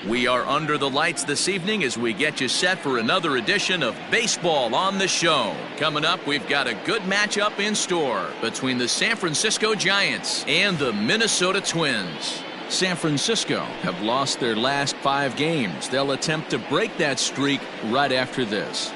We are under the lights this evening as we get you set for another edition of Baseball on the Show. Coming up, we've got a good matchup in store between the San Francisco Giants and the Minnesota Twins. San Francisco have lost their last 5 games. They'll attempt to break that streak right after this.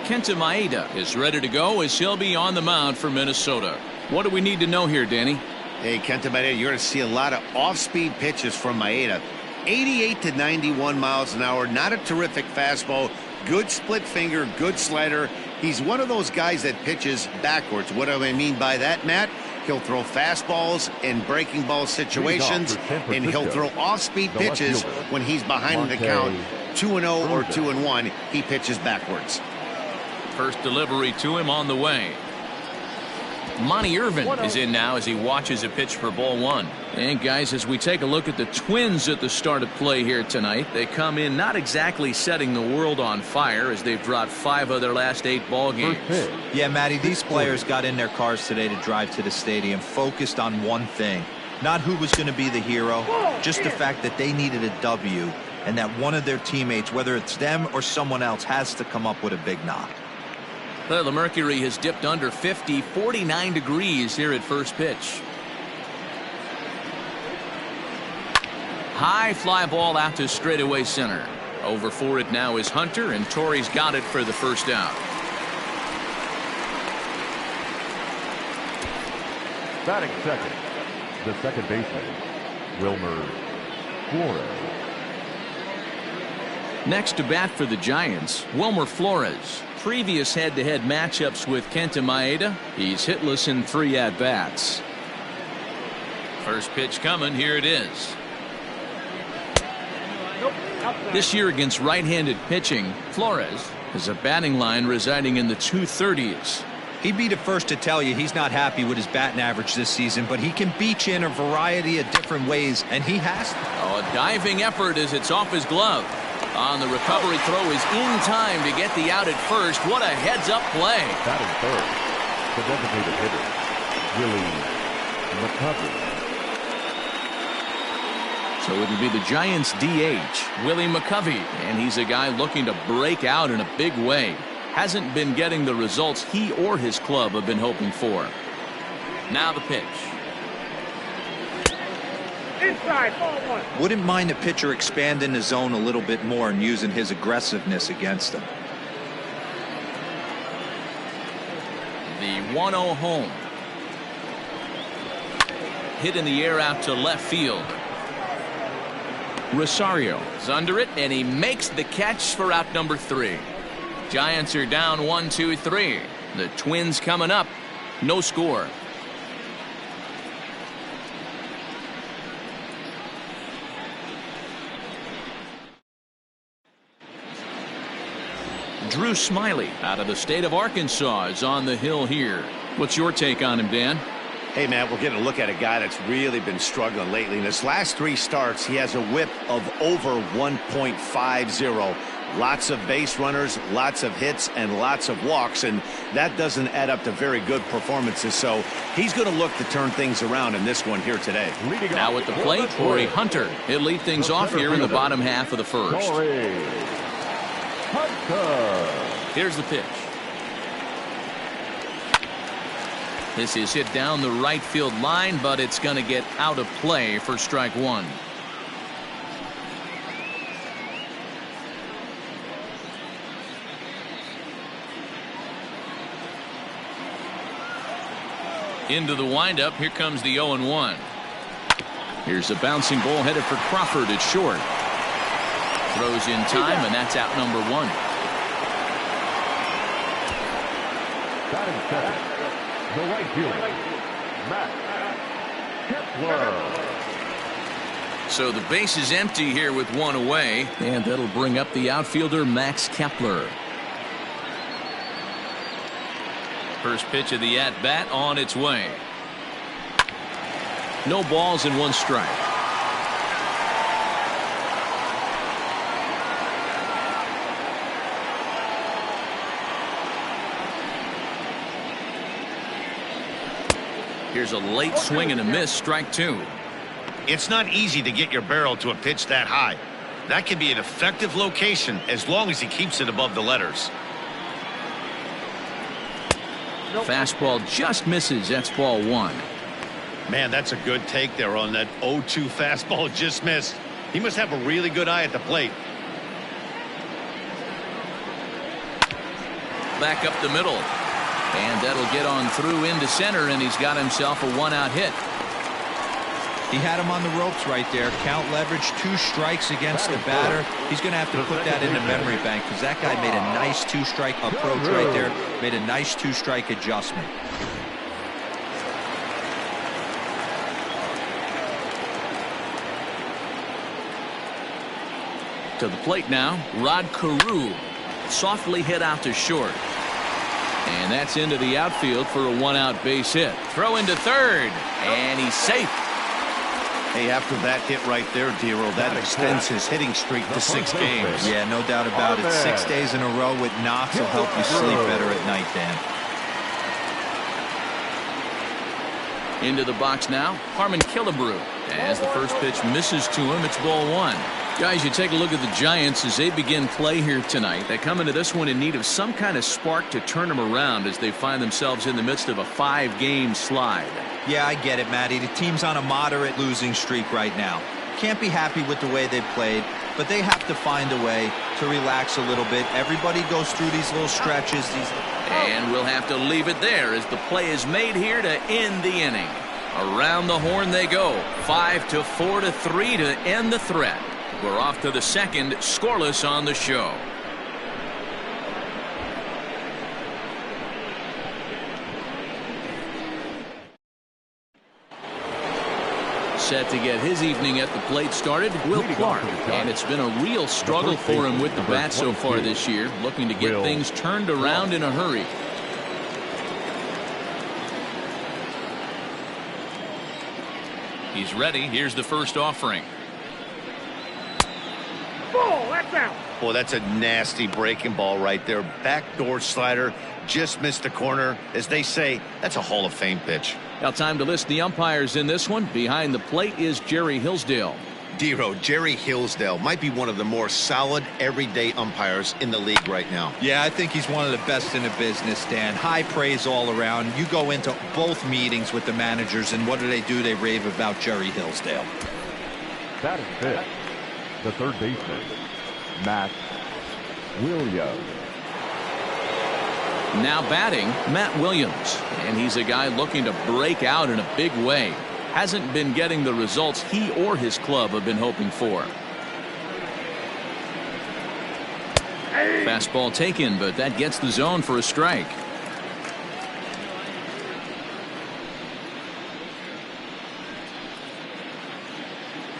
Kenta Maeda is ready to go as he'll be on the mound for Minnesota. What do we need to know here, Danny? Hey, Kenta Maeda, you're going to see a lot of off-speed pitches from Maeda. 88 to 91 miles an hour, not a terrific fastball, good split finger, good slider. He's one of those guys that pitches backwards. What do I mean by that, Matt? He'll throw fastballs in breaking ball situations, and he'll throw off-speed pitches when he's behind in the count. 2-0 or 2-1, he pitches backwards. First delivery to him on the way. Monty Irvin is in now as he watches a pitch for ball 1. And guys, as we take a look at the Twins at the start of play here tonight, they come in not exactly setting the world on fire as they've dropped 5 of their last 8 ball games. Yeah, Matty, these players got in their cars today to drive to the stadium focused on one thing. Not who was going to be the hero, just the fact that they needed a W and that one of their teammates, whether it's them or someone else, has to come up with a big knock. The mercury has dipped under 50, 49 degrees here at first pitch. High fly ball out to straightaway center. Over for it now is Hunter, and Torrey's got it for the first out. Batting second, the second baseman, Wilmer Flores. Next to bat for the Giants, Wilmer Flores. Previous head-to-head matchups with Kenta Maeda, he's hitless in 3 at-bats. First pitch coming, here it is. This year against right-handed pitching, Flores has a batting line residing in the 230s. He'd be the first to tell you he's not happy with his batting average this season, but he can beat you in a variety of different ways, and he has to. Oh, a diving effort as it's off his glove. On the recovery throw is in time to get the out at first. What a heads-up play. Batting third, the designated hitter, Willie McCovey. So it'll be the Giants' DH, Willie McCovey, and he's a guy looking to break out in a big way. Hasn't been getting the results he or his club have been hoping for. Now the pitch. Inside, ball 1. Wouldn't mind the pitcher expanding the zone a little bit more and using his aggressiveness against him. The 1-0 home. Hit in the air out to left field. Rosario is under it, and he makes the catch for out number 3. Giants are down 1-2-3. The Twins coming up. No score. Drew Smiley out of the state of Arkansas is on the hill here. What's your take on him, Dan? Hey, Matt, we're getting a look at a guy that's really been struggling lately. In his last 3 starts, he has a whip of over 1.50. Lots of base runners, lots of hits, and lots of walks, and that doesn't add up to very good performances. So he's going to look to turn things around in this one here today. Now at the plate, Corey Hunter. He'll lead things off here in the bottom half of the first. Here's the pitch. This is hit down the right field line, but it's going to get out of play for strike 1. Into the windup. Here comes the 0-1. Here's a bouncing ball headed for Crawford at short. Throws in time, and that's out number 1. Batting second, the right fielder, Matt Kepler. So the base is empty here with 1 away, and that'll bring up the outfielder Max Kepler. First pitch of the at-bat on its way. No balls and 1 strike. Here's a late swing and a miss, strike two. It's not easy to get your barrel to a pitch that high. That can be an effective location as long as he keeps it above the letters. Fastball just misses. That's ball one. Man, that's a good take there on that 0-2 fastball just missed. He must have a really good eye at the plate. Back up the middle. And that'll get on through into center, and he's got himself a one-out hit. He had him on the ropes right there. Count leverage, 2 strikes against the batter. He's going to have to put that into memory bank because that guy made a nice 2-strike approach right there. Made a nice 2-strike adjustment. To the plate now, Rod Carew. Softly hit out to short. And that's into the outfield for a one-out base hit. Throw into third, and he's safe. Hey, after that hit right there, Dero, that extends his hitting streak to 6 games. Yeah, no doubt about it. 6 days in a row with knocks will help you sleep better at night, Dan. Into the box now, Harmon Killebrew. As the first pitch misses to him, it's ball one. Guys, you take a look at the Giants as they begin play here tonight. They come into this one in need of some kind of spark to turn them around as they find themselves in the midst of a 5-game slide. Yeah, I get it, Matty. The team's on a moderate losing streak right now. Can't be happy with the way they've played, but they have to find a way to relax a little bit. Everybody goes through these little stretches. And we'll have to leave it there as the play is made here to end the inning. Around the horn they go. 5-4-3 to end the threat. We're off to the second, scoreless on the show. Set to get his evening at the plate started, Will Clark. And it's been a real struggle for him with the bat so far this year, looking to get things turned around in a hurry. He's ready. Here's the first offering. Ball, that's out. Boy, that's a nasty breaking ball right there. Backdoor slider, just missed the corner. As they say, that's a Hall of Fame pitch. Now time to list the umpires in this one. Behind the plate is Jerry Hillsdale. Dero, Jerry Hillsdale might be one of the more solid everyday umpires in the league right now. Yeah, I think he's one of the best in the business, Dan. High praise all around. You go into both meetings with the managers, and what do? They rave about Jerry Hillsdale. That is fifth. The third baseman, Matt Williams. Now batting, Matt Williams. And he's a guy looking to break out in a big way. Hasn't been getting the results he or his club have been hoping for. Fastball taken, but that gets the zone for a strike.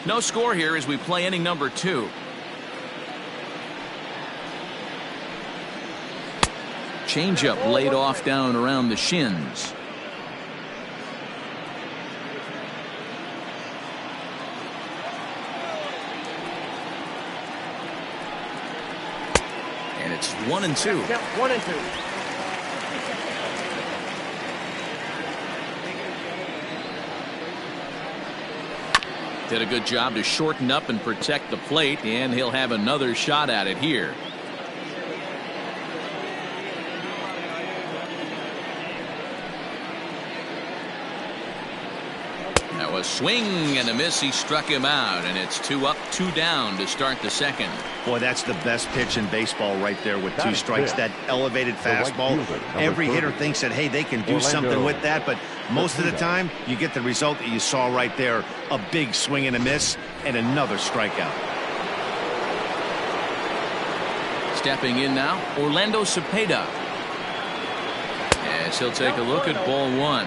No score here as we play inning number 2. Changeup laid off down around the shins. And it's 1-2. 1-2. Did a good job to shorten up and protect the plate, and he'll have another shot at it here. That was swing and a miss. He struck him out, and it's 2 up, 2 down to start the second. Boy, that's the best pitch in baseball right there with 2 strikes. That elevated fastball. Every hitter thinks that, hey, they can do something with that, but most of the time you get the result that you saw right there. A big swing and a miss and another strikeout. Stepping in now, Orlando Cepeda. As he'll take a look at ball 1.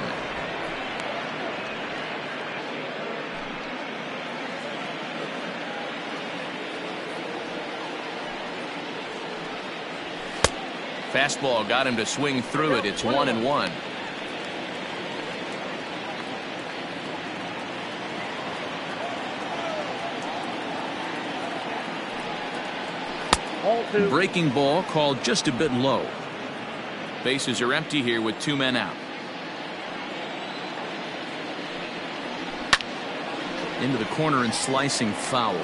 Fastball got him to swing through it. It's 1-1. Breaking ball called just a bit low. Bases are empty here with 2 men out. Into the corner and slicing foul.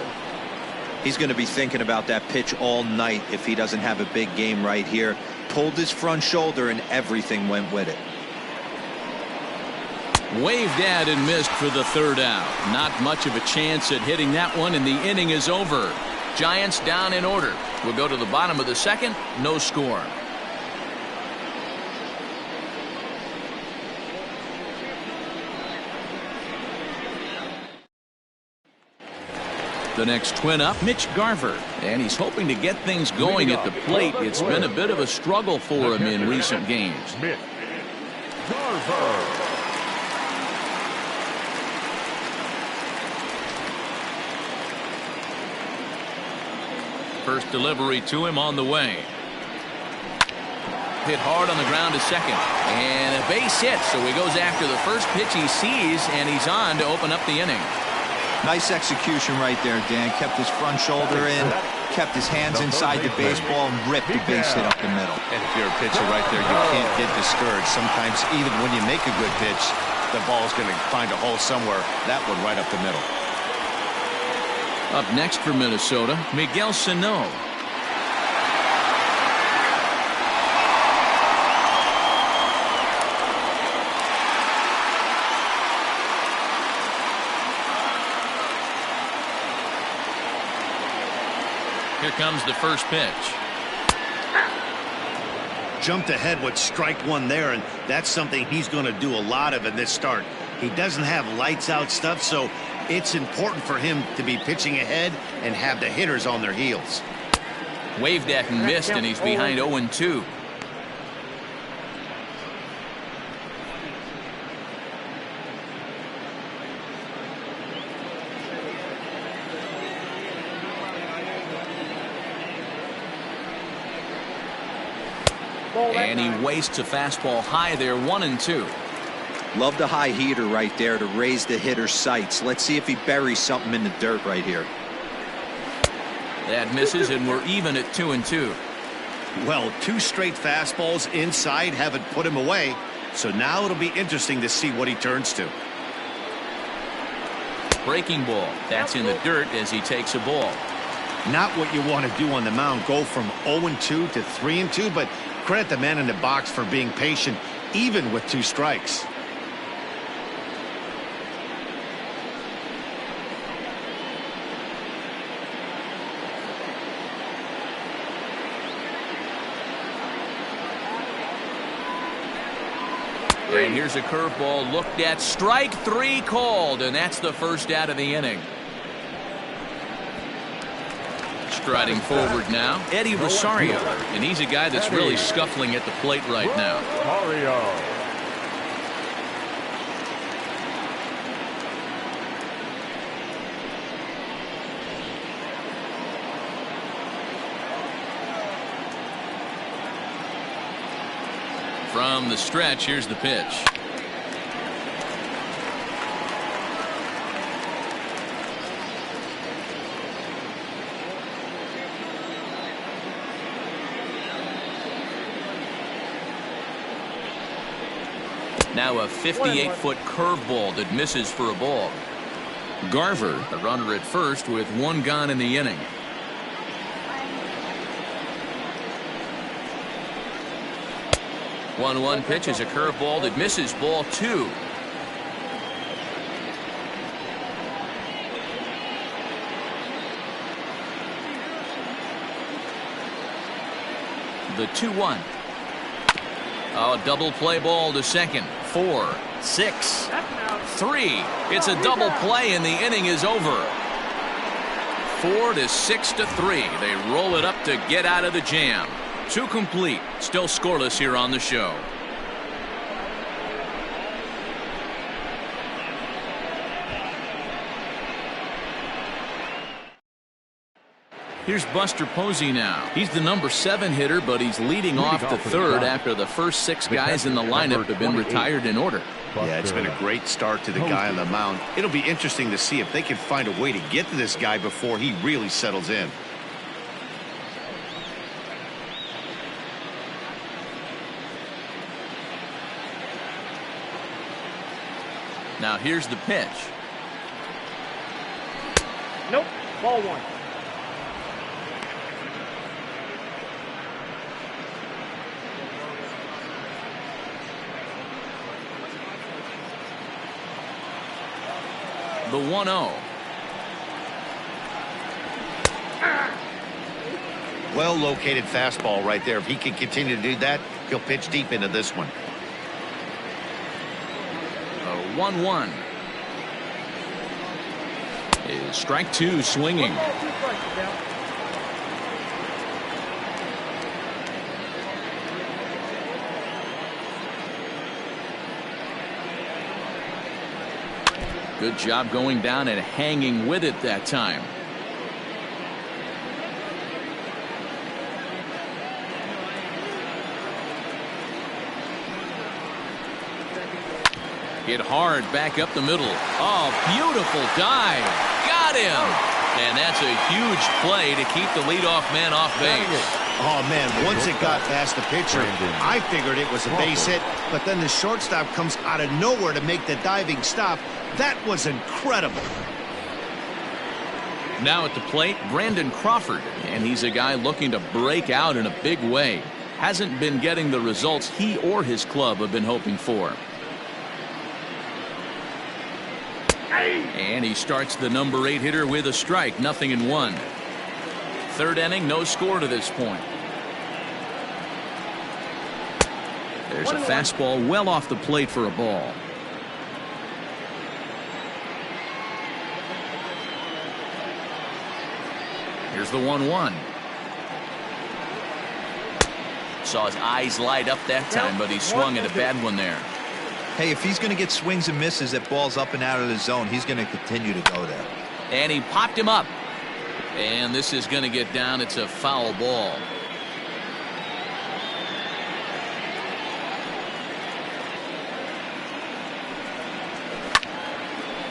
He's going to be thinking about that pitch all night if he doesn't have a big game right here. Pulled his front shoulder and everything went with it. Waved at and missed for the third out. Not much of a chance at hitting that one, and the inning is over. Giants down in order. We'll go to the bottom of the second. No score. The next twin up, Mitch Garver, and he's hoping to get things going at the plate. It's been a bit of a struggle for him in recent games. Mitch Garver. First delivery to him on the way. Hit hard on the ground to second, and a base hit, so he goes after the first pitch he sees, and he's on to open up the inning. Nice execution right there, Dan. Kept his front shoulder in, kept his hands inside the baseball, and ripped the base hit up the middle. And if you're a pitcher right there, you can't get discouraged. Sometimes even when you make a good pitch, the ball's going to find a hole somewhere. That one right up the middle. Up next for Minnesota, Miguel Sano. Here comes the first pitch. Jumped ahead with strike one there, and that's something he's going to do a lot of in this start. He doesn't have lights out stuff, so it's important for him to be pitching ahead and have the hitters on their heels. Waved at and missed, and he's behind 0-2. And he wastes a fastball high there, 1-2. Love the high heater right there to raise the hitter's sights. Let's see if he buries something in the dirt right here. That misses, and we're even at 2-2. Well, two straight fastballs inside haven't put him away, so now it'll be interesting to see what he turns to. Breaking ball. That's in the dirt as he takes a ball. Not what you want to do on the mound, go from 0-2 to 3-2, but credit the man in the box for being patient even with two strikes. And here's a curveball looked at. Strike three called, and that's the first out of the inning. Striding forward now, Eddie Rosario, and he's a guy that's really scuffling at the plate right now. Mario. From the stretch, here's the pitch. Now a 58-foot curveball that misses for a ball. Garver, a runner at first with one gone in the inning. One pitch is a curveball that misses, ball two. The 2-1. Oh, double play ball to second. 4, 6, 3. It's a double play and the inning is over. 4 to 6 to 3. They roll it up to get out of the jam. 2 complete. Still scoreless here on the show. Here's Buster Posey now. He's the number 7 hitter, but he's leading off the third after the first 6 guys in the lineup have been retired in order. Yeah, it's been a great start to the guy on the mound. It'll be interesting to see if they can find a way to get to this guy before he really settles in. Now here's the pitch. Nope. Ball one. The 1-0. Well located fastball right there. If he can continue to do that, he'll pitch deep into this one. A 1-1. Is strike two swinging. Ball, 2 strikes now. Good job going down and hanging with it that time. Hit hard back up the middle. Oh, beautiful dive. Got him. And that's a huge play to keep the leadoff man off base. Oh, man, once it got past the pitcher, I figured it was a base hit, but then the shortstop comes out of nowhere to make the diving stop. That was incredible. Now at the plate, Brandon Crawford, and he's a guy looking to break out in a big way. Hasn't been getting the results he or his club have been hoping for. And he starts the number 8 hitter with a strike, 0-1. Third inning, no score to this point. There's a fastball well off the plate for a ball. Here's the 1-1. Saw his eyes light up that time, but he swung at a bad one there. Hey, if he's going to get swings and misses at balls up and out of the zone, he's going to continue to go there. And he popped him up. And this is going to get down. It's a foul ball.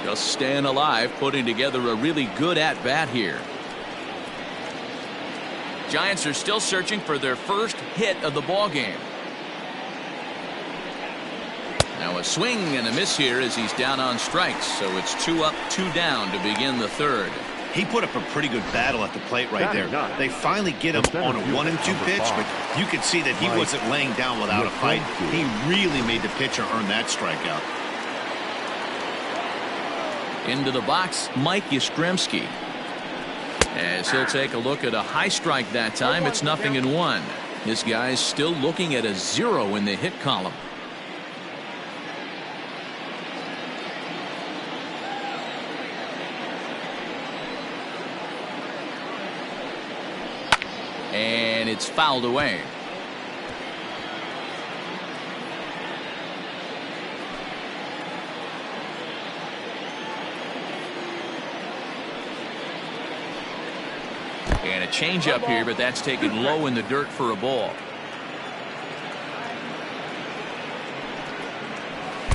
Just staying alive, putting together a really good at-bat here. Giants are still searching for their first hit of the ball game. Now a swing and a miss here as he's down on strikes. So it's 2 up, 2 down to begin the third. He put up a pretty good battle at the plate right there. They finally get him on a 1-2 pitch, but you could see that he wasn't laying down without a fight. He really made the pitcher earn that strikeout. Into the box, Mike Yastrzemski. As he'll take a look at a high strike that time, it's 0-1. This guy's still looking at a 0 in the hit column. And it's fouled away. And a changeup here, but that's taken low in the dirt for a ball.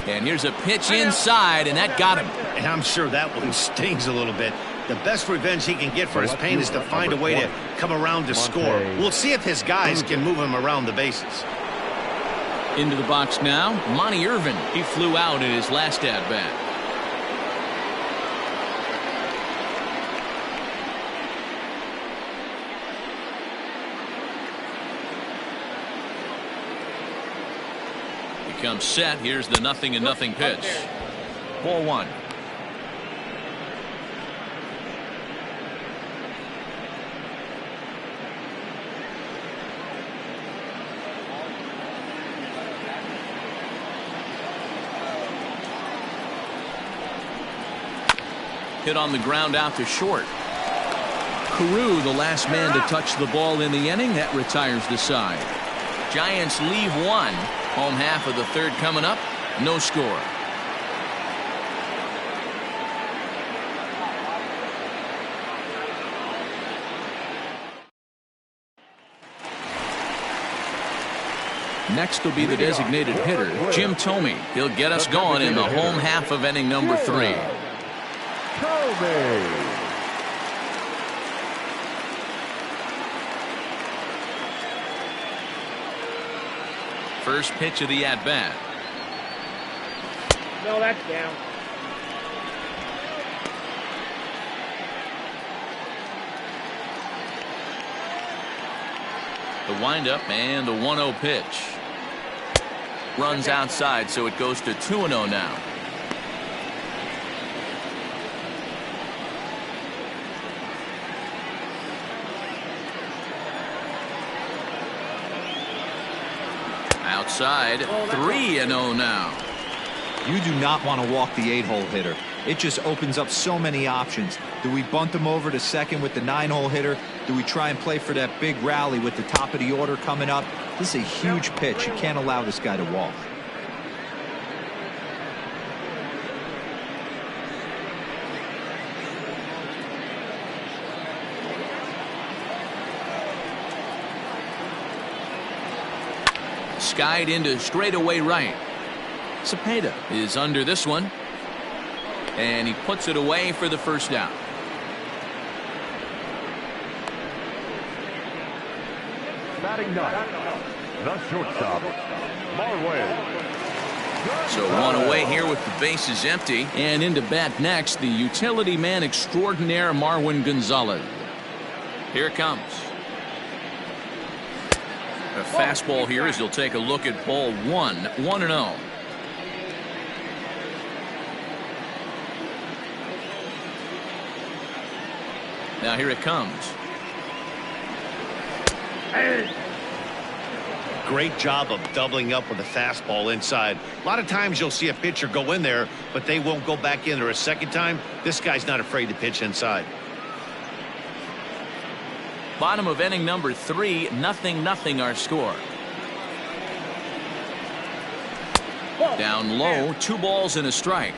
And here's a pitch inside, and that got him. And I'm sure that one stings a little bit. The best revenge he can get for his pain is to find a way to come around to score. We'll see if his guys can move him around the bases. Into the box now, Monty Irvin. He flew out in his last at-bat. He comes set. Here's the 0-0 pitch. Ball 1. Hit on the ground out to short. Carew, the last man to touch the ball in the inning. That retires the side. Giants leave 1. Home half of the third coming up. No score. Next will be the designated hitter, Jim Thome. He'll get us going in the home half of inning number 3. First pitch of the at-bat. No, that's down. The windup and the 1-0 pitch. Runs outside, so it goes to 2-0 now. Outside, 3-0 now. You do not want to walk the 8-hole hitter. It just opens up so many options. Do we bunt him over to second with the 9-hole hitter? Do we try and play for that big rally with the top of the order coming up? This is a huge pitch. You can't allow this guy to walk. Skied into straightaway right. Cepeda is under this one, and he puts it away for the first down. Batting ninth, the shortstop, Marway. So one away here with the bases empty, and into bat next, the utility man extraordinaire Marwin Gonzalez. Here it comes. A fastball here as he'll take a look at ball 1-0. Now here it comes. Great job of doubling up with a fastball inside. A lot of times you'll see a pitcher go in there, but they won't go back in there a second time. This guy's not afraid to pitch inside. Bottom of inning number 3, 0-0 our score. Down low, 2 balls and a strike.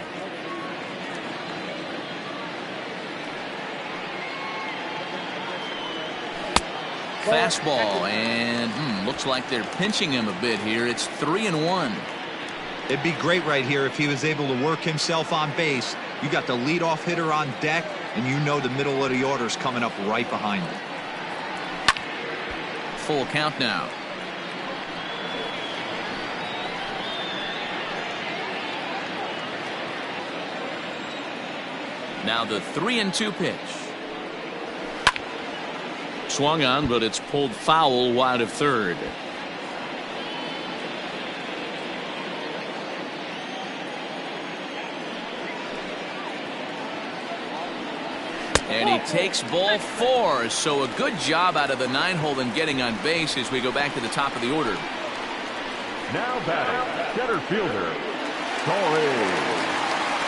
Fastball, and looks like they're pinching him a bit here. It's 3-1. It'd be great right here if he was able to work himself on base. You got the leadoff hitter on deck, and you know the middle of the order is coming up right behind him. Full count now. Now the 3-2 pitch. Swung on, but it's pulled foul wide of third. And he takes ball 4, so a good job out of the 9-hole in getting on base as we go back to the top of the order. Now batting, center fielder, Torrey.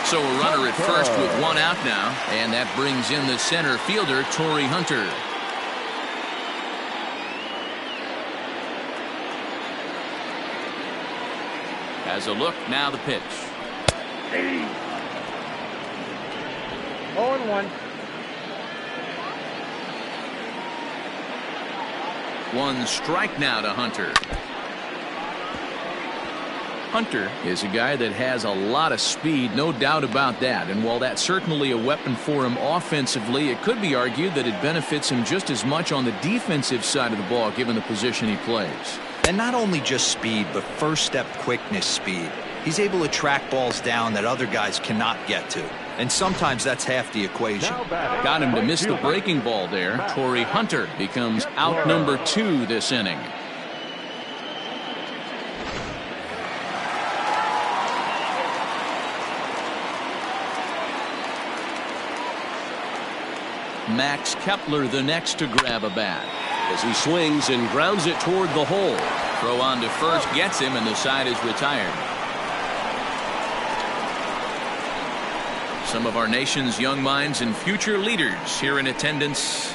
So a runner at first with 1 out now, and that brings in the center fielder, Torrey Hunter. Has a look, now the pitch. 0-1. 1 strike now to Hunter. Hunter is a guy that has a lot of speed, no doubt about that. And while that's certainly a weapon for him offensively, it could be argued that it benefits him just as much on the defensive side of the ball, given the position he plays. And not only just speed, but first step quickness speed. He's able to track balls down that other guys cannot get to. And sometimes that's half the equation. Got him to miss the breaking ball there. Torrey Hunter becomes out number 2 this inning. Max Kepler the next to grab a bat as he swings and grounds it toward the hole. Throw on to first gets him, and the side is retired. Some of our nation's young minds and future leaders here in attendance.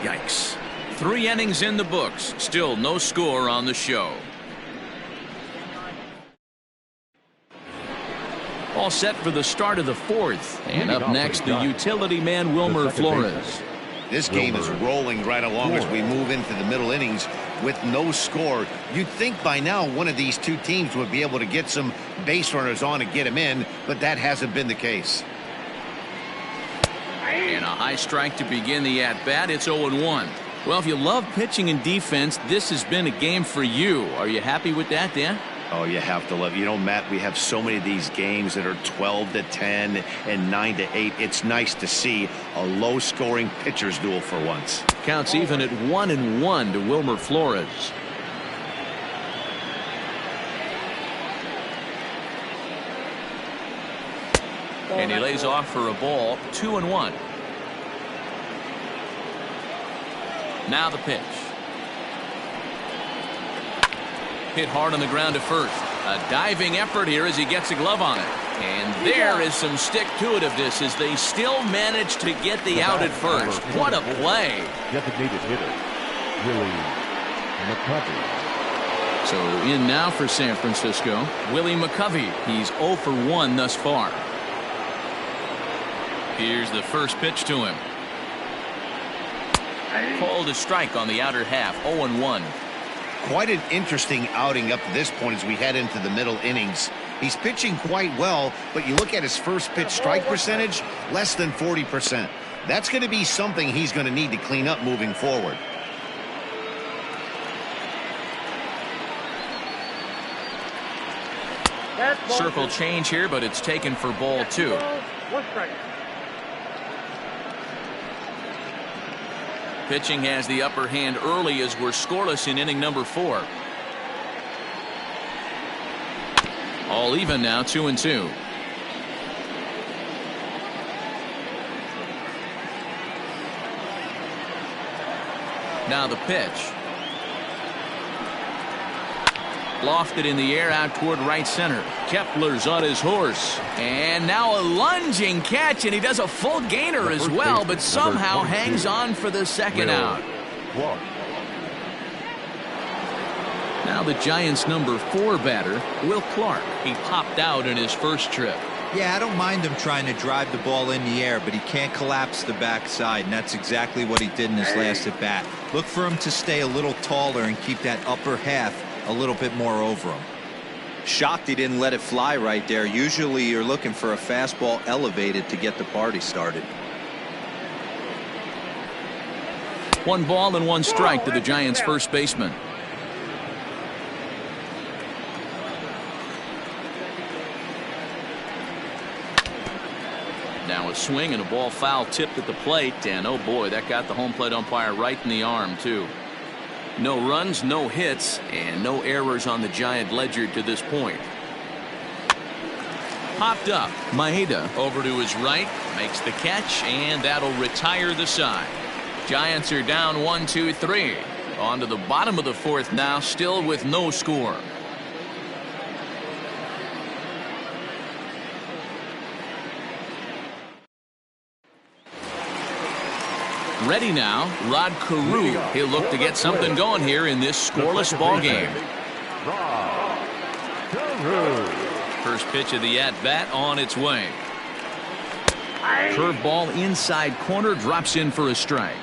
Yikes. 3 innings in the books. Still no score on the show. All set for the start of the 4th. And up next, the utility man, Wilmer Flores. This game is rolling right along as we move into the middle innings with no score. You'd think by now one of these two teams would be able to get some base runners on and get them in, but that hasn't been the case. And a high strike to begin the at-bat. It's 0-1. Well, if you love pitching and defense, this has been a game for you. Are you happy with that, Dan? Oh, you have to love. You know, Matt, we have so many of these games that are 12-10 and 9-8. It's nice to see a low-scoring pitcher's duel for once. Counts even at 1-1 to Wilmer Flores. And he lays off for a ball. 2-1. Now the pitch. Hit hard on the ground to first. A diving effort here as he gets a glove on it. And there is some stick-to-itiveness as they still manage to get the out at first. What a play. Designated hitter, Willie McCovey. So in now for San Francisco, Willie McCovey. He's 0 for 1 thus far. Here's the first pitch to him. Called a strike on the outer half. 0-1. Quite an interesting outing up to this point as we head into the middle innings. He's pitching quite well, but you look at his first pitch strike percentage, less than 40%. That's going to be something he's going to need to clean up moving forward. Circle change here, but it's taken for ball 2. 1 strike. Pitching has the upper hand early as we're scoreless in inning number 4. All even now, 2-2. Now the pitch. Lofted in the air out toward right center. Kepler's on his horse. And now a lunging catch, and he does a full gainer as well, but somehow hangs on for the second out. Now the Giants' number 4 batter, Will Clark. He popped out in his first trip. Yeah, I don't mind him trying to drive the ball in the air, but he can't collapse the backside, and that's exactly what he did in his last at bat. Look for him to stay a little taller and keep that upper half a little bit more over him. Shocked he didn't let it fly right there. Usually you're looking for a fastball elevated to get the party started. 1 ball and 1 strike to the Giants' first baseman. Now a swing and a ball foul tipped at the plate, and oh boy, that got the home plate umpire right in the arm too. No runs, no hits, and no errors on the Giant ledger to this point. Popped up. Maeda over to his right, makes the catch, and that'll retire the side. Giants are down 1-2-3. On to the bottom of the 4th now, still with no score. Ready now, Rod Carew. He'll look to get something going here in this scoreless ball game. First pitch of the at-bat on its way. Curveball inside corner, drops in for a strike.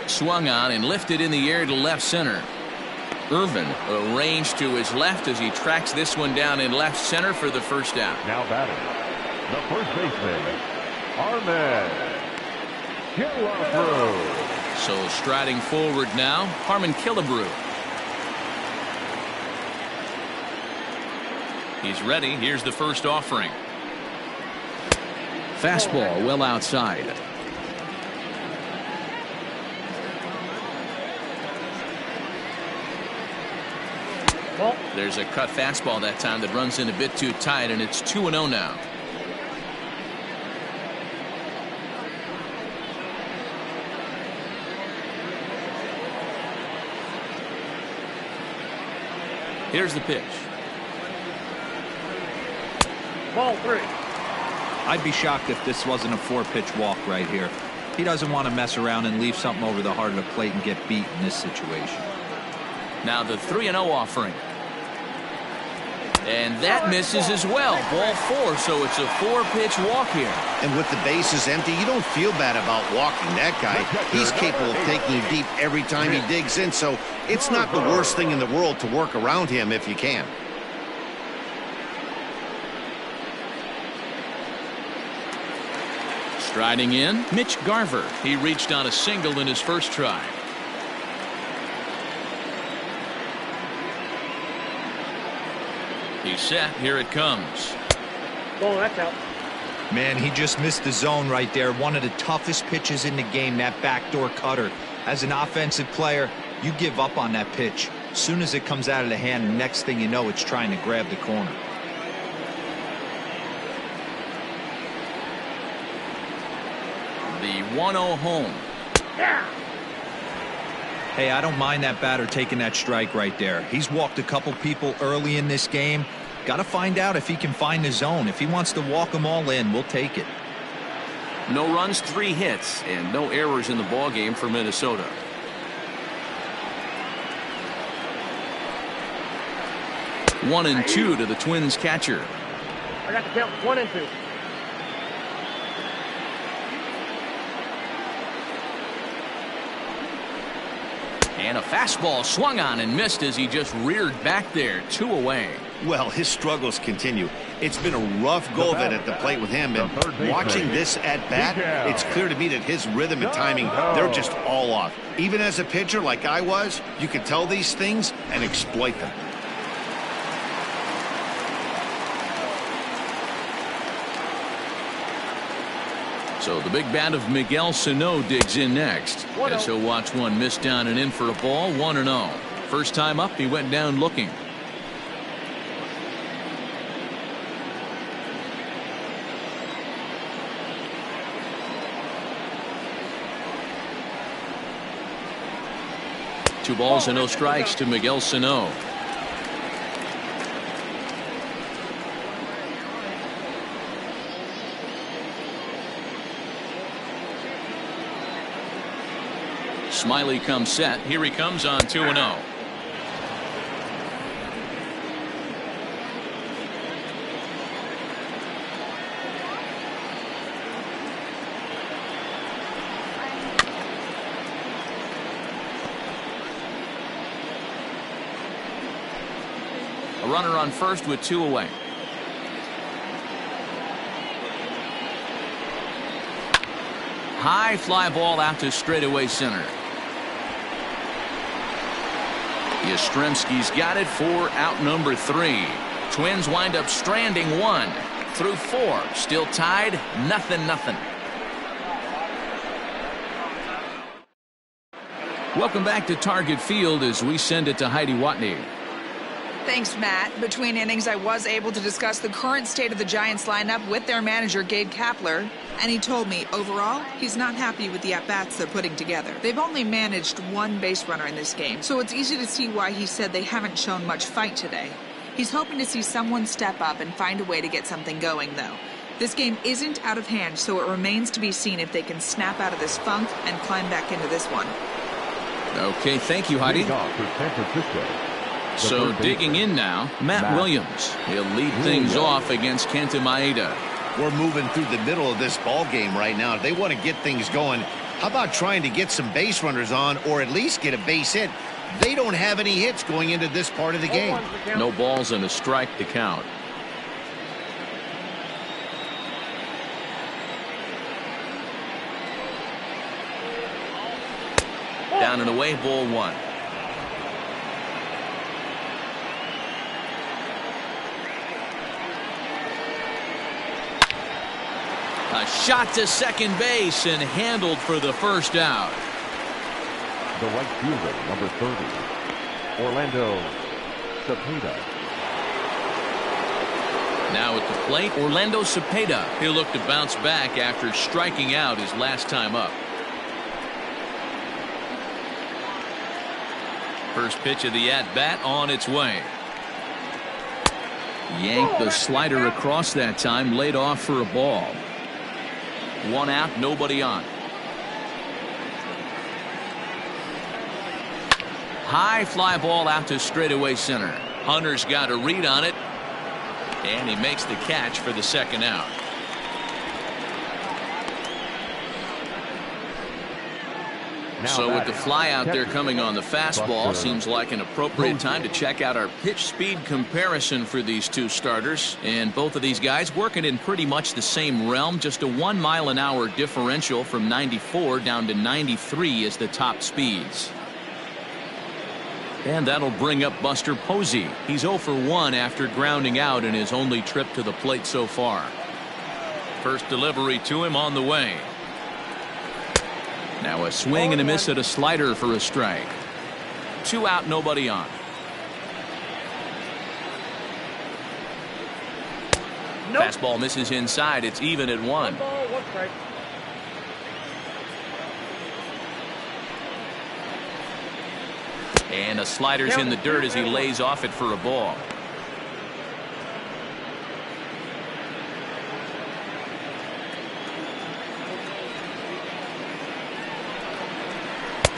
Swung on and lifted in the air to left center. Irvin arranged to his left as he tracks this one down in left center for the first out. Now batting, the first baseman, Harmon Killebrew. So striding forward now, Harmon Killebrew. He's ready. Here's the first offering. Fastball well outside. There's a cut fastball that time that runs in a bit too tight, and it's 2-0 now. Here's the pitch. Ball 3. I'd be shocked if this wasn't a 4-pitch walk right here. He doesn't want to mess around and leave something over the heart of the plate and get beat in this situation. Now the 3-0 offering. And that misses as well. Ball 4, so it's a 4-pitch walk here. And with the bases empty, you don't feel bad about walking that guy. He's capable of taking you deep every time he digs in, so it's not the worst thing in the world to work around him if you can. Striding in, Mitch Garver. He reached on a single in his first try. He's set. Here it comes. Oh, that's out. Man, he just missed the zone right there. One of the toughest pitches in the game, that backdoor cutter. As an offensive player, you give up on that pitch. As soon as it comes out of the hand, the next thing you know, it's trying to grab the corner. The 1-0 home. Yeah. Hey, I don't mind that batter taking that strike right there. He's walked a couple people early in this game. Got to find out if he can find the zone. If he wants to walk them all in, we'll take it. No runs, 3 hits, and no errors in the ballgame for Minnesota. One and 2 to the Twins catcher. I got the count 1 and 2. And a fastball swung on and missed as he just reared back there. 2 away. Well, his struggles continue. It's been a rough go of it at the plate with him, and watching this at bat, it's clear to me that his rhythm and timing, they're just all off. Even as a pitcher like I was, you can tell these things and exploit them. So the big bat of Miguel Sano digs in next. As he'll watch one miss down and in for a ball. 1-0. First time up, he went down looking. Two balls and no strikes to Miguel Sano. Smiley comes set. Here he comes on 2-0. A runner on first with 2 away. High fly ball out to straightaway center. Yastrzemski's got it for out number 3. Twins wind up stranding 1 through 4. Still tied, 0-0. Welcome back to Target Field as we send it to Heidi Watney. Thanks, Matt. Between innings, I was able to discuss the current state of the Giants lineup with their manager, Gabe Kapler, and he told me, overall, he's not happy with the at-bats they're putting together. They've only managed 1 base runner in this game, so it's easy to see why he said they haven't shown much fight today. He's hoping to see someone step up and find a way to get something going, though. This game isn't out of hand, so it remains to be seen if they can snap out of this funk and climb back into this one. Okay, thank you, Heidi. So digging in now, Matt Williams. He'll lead things off against Kenta Maeda. We're moving through the middle of this ball game right now. If they want to get things going, how about trying to get some base runners on or at least get a base hit? They don't have any hits going into this part of the game. No balls and a strike to count. Down and away, ball 1. A shot to second base and handled for the first out. The right fielder, number 30, Orlando Cepeda. Now at the plate, Orlando Cepeda. He'll look to bounce back after striking out his last time up. First pitch of the at-bat on its way. Yanked the slider across that time, laid off for a ball. 1 out, nobody on. High fly ball out to straightaway center. Hunter's got a read on it, and he makes the catch for the second out. So with the fly out there coming on the fastball, seems like an appropriate time to check out our pitch speed comparison for these two starters. And both of these guys working in pretty much the same realm. Just a 1 mile-an-hour differential from 94 down to 93 is the top speeds. And that'll bring up Buster Posey. He's 0 for 1 after grounding out in his only trip to the plate so far. First delivery to him on the way. Now a swing and a miss at a slider for a strike. 2 out, nobody on. Nope. Fastball misses inside. It's even at 1. 1 ball, 1 strike. And a slider's in the dirt as he lays off it for a ball.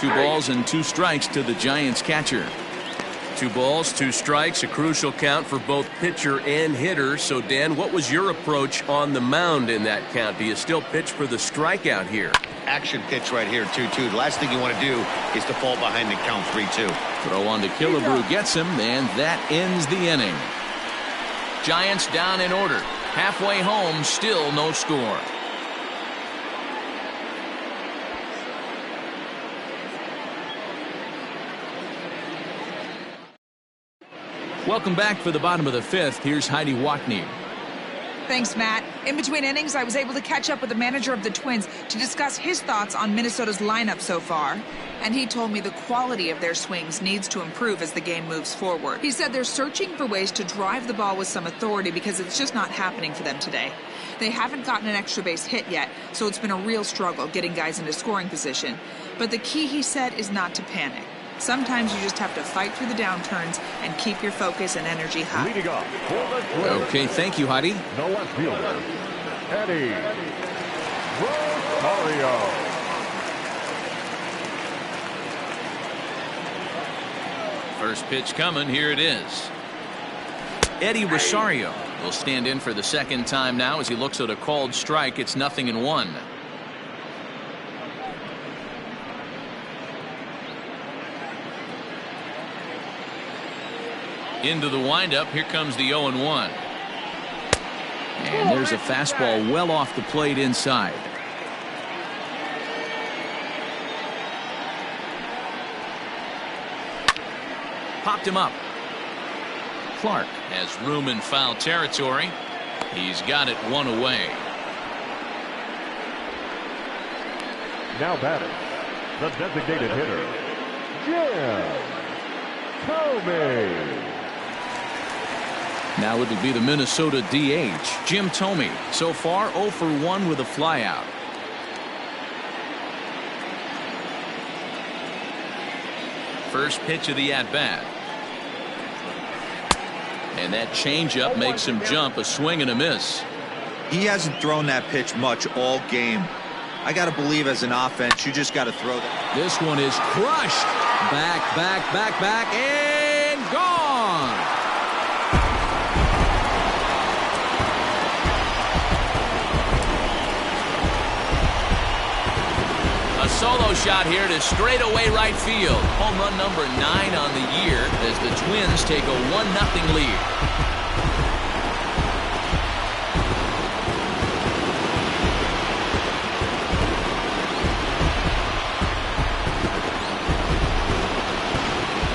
Two balls and 2 strikes to the Giants catcher. 2 balls, 2 strikes, a crucial count for both pitcher and hitter. So, Dan, what was your approach on the mound in that count? Do you still pitch for the strikeout here? Action pitch right here, 2-2. The last thing you want to do is to fall behind the count 3-2. Throw on to Killebrew gets him, and that ends the inning. Giants down in order. Halfway home, still no score. Welcome back for the bottom of the 5th. Here's Heidi Watney. Thanks, Matt. In between innings, I was able to catch up with the manager of the Twins to discuss his thoughts on Minnesota's lineup so far. And he told me the quality of their swings needs to improve as the game moves forward. He said they're searching for ways to drive the ball with some authority because it's just not happening for them today. They haven't gotten an extra base hit yet, so it's been a real struggle getting guys into scoring position. But the key, he said, is not to panic. Sometimes you just have to fight through the downturns and keep your focus and energy high. Leading off for the Twins. Okay, thank you, Heidi. The left fielder, Eddie Rosario. First pitch coming. Here it is. Eddie Rosario will stand in for the second time now as he looks at a called strike. It's 0-1. Into the windup. Here comes the 0-1. And there's a fastball well off the plate inside. Popped him up. Clark has room in foul territory. He's got it 1 away. Now batting, the designated hitter, Jim Thome. Now it'll be the Minnesota DH, Jim Thome. So far 0 for 1 with a flyout. First pitch of the at-bat. And that changeup makes him jump. A swing and a miss. He hasn't thrown that pitch much all game. I got to believe as an offense, you just got to throw that. This one is crushed. Back, and gone. A solo shot here to straightaway right field. Home run number 9 on the year as the Twins take a 1-0 lead.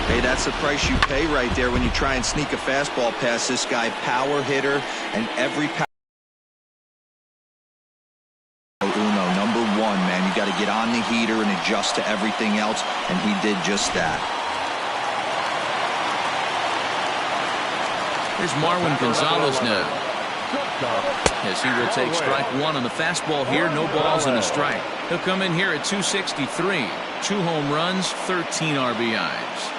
Hey, that's the price you pay right there when you try and sneak a fastball past this guy. Power hitter, and every power. Number 1, man. You got to get on the heater and adjust to everything else, and he did just that. Here's Marwin Gonzalez now. As he will take strike 1 on the fastball here. No balls and a strike. He'll come in here at 263. 2 home runs, 13 RBIs.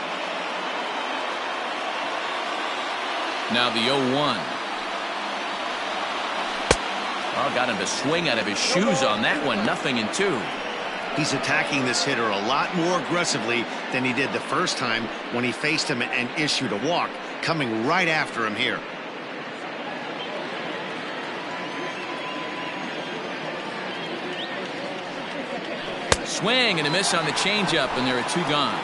Now the 0-1. Oh, got him to swing out of his shoes on that one. 0-2. He's attacking this hitter a lot more aggressively than he did the first time when he faced him and issued a walk, coming right after him here. swing and a miss on the changeup, and there are 2 gone.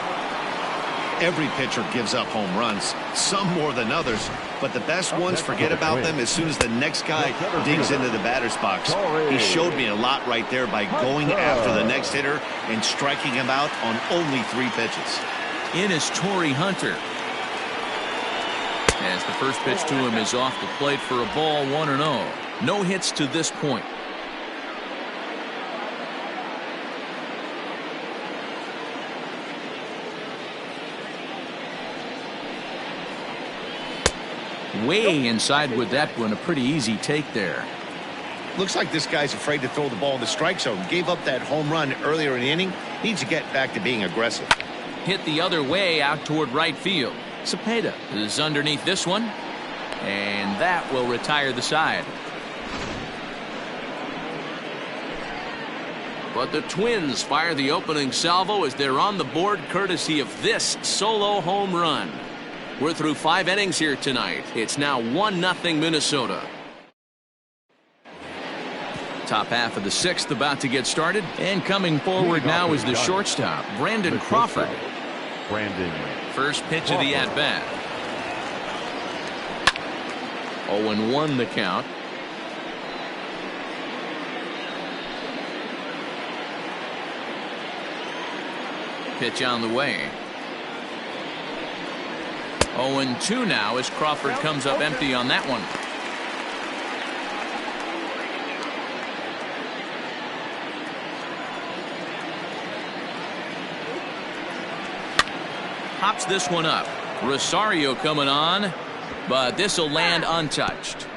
Every pitcher gives up home runs, some more than others, but the best ones forget about them as soon as the next guy digs into the batter's box. He showed me a lot right there by going after the next hitter and striking him out on only 3 pitches. In is Torrey Hunter. As the first pitch to him is off the plate for a ball, 1-0. No hits to this point. Way inside with that one. A pretty easy take there. Looks like this guy's afraid to throw the ball in the strike zone. Gave up that home run earlier in the inning. Needs to get back to being aggressive. Hit the other way out toward right field. Cepeda is underneath this one, and that will retire the side. But the Twins fire the opening salvo as they're on the board courtesy of this solo home run. We're through 5 innings here tonight. It's now 1-0 Minnesota. Top half of the 6th about to get started, and coming forward now is the shortstop, Brandon Crawford. First pitch of the at-bat. 0-1 the count. Pitch on the way. 0-2 now as Crawford comes up empty on that one. Hops this one up. Rosario coming on, but this will land untouched.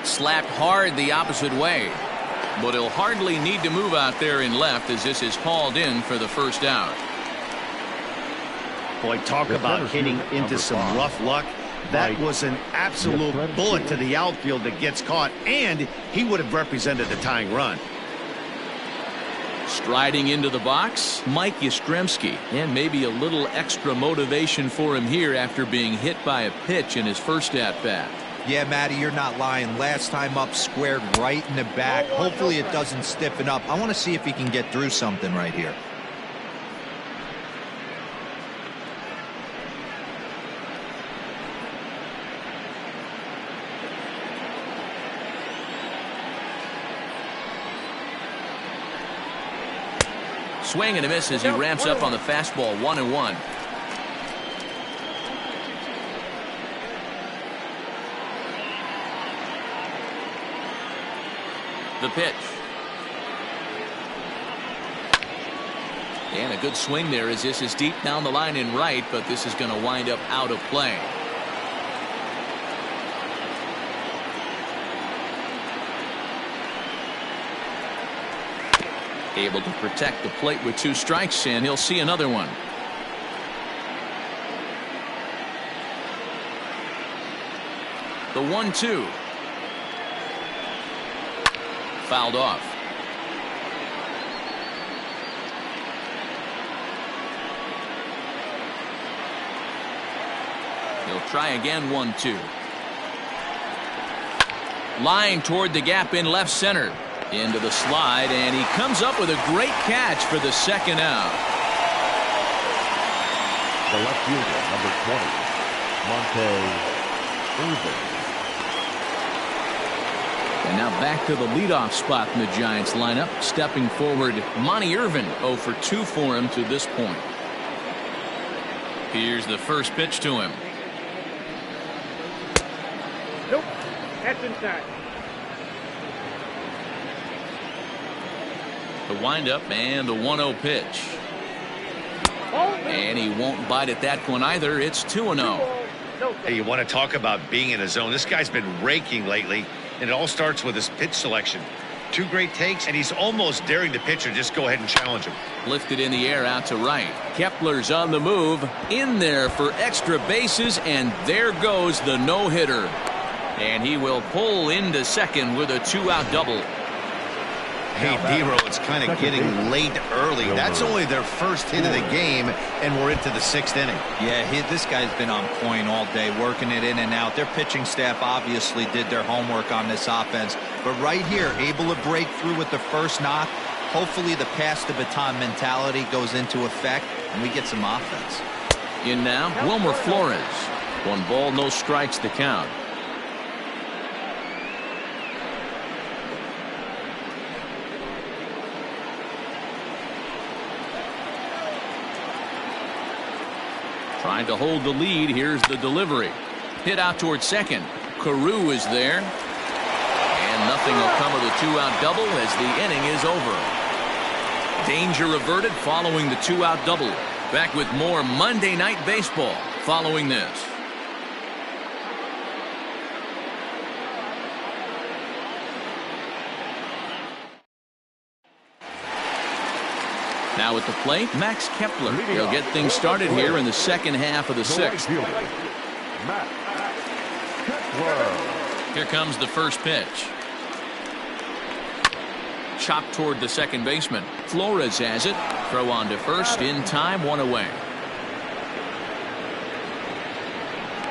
Slapped hard the opposite way, but he'll hardly need to move out there in left as this is hauled in for the first out. Boy, talk about hitting into some rough luck. That was an absolute bullet to the outfield that gets caught, and he would have represented the tying run. Striding into the box, Mike Yastrzemski, and maybe a little extra motivation for him here after being hit by a pitch in his first at-bat. Yeah, Matty, you're not lying. Last time up, squared right in the back. Hopefully it doesn't stiffen up. I want to see if he can get through something right here. Swing and a miss as he ramps up on the fastball. 1-1. The pitch. And a good swing there as this is deep down the line in right, but this is going to wind up out of play. Able to protect the plate with 2 strikes, and he'll see another one. The 1-2. Fouled off. He'll try again. 1-2. Line toward the gap in left center. Into the slide, and he comes up with a great catch for the second out. The left fielder, number 20, Monte Irvin. And now back to the leadoff spot in the Giants lineup. Stepping forward, Monte Irvin, 0 for 2 for him to this point. Here's the first pitch to him. Nope, that's inside. The windup and the 1-0 pitch. And he won't bite at that one either. It's 2-0. Hey, you want to talk about being in a zone? This guy's been raking lately, and it all starts with his pitch selection. 2 great takes, and he's almost daring the pitcher just go ahead and challenge him. Lifted in the air out to right. Kepler's on the move. In there for extra bases, and there goes the no-hitter. And he will pull into second with a 2-out double. Hey, Dero, it's kind of getting late early. That's only their first hit of the game, and we're into the 6th inning. Yeah, this guy's been on point all day, working it in and out. Their pitching staff obviously did their homework on this offense. But right here, able to break through with the first knock. Hopefully the pass the baton mentality goes into effect, and we get some offense. In now, Wilmer Flores. 1 ball, no strikes to count. Trying to hold the lead. Here's the delivery. Hit out towards second. Carew is there. And nothing will come of the 2-out double as the inning is over. Danger averted following the 2-out double. Back with more Monday Night Baseball following this. Now at the plate, Max Kepler. He'll get things started here in the second half of the 6th. Here comes the first pitch. Chopped toward the second baseman. Flores has it. Throw on to first in time, 1 away.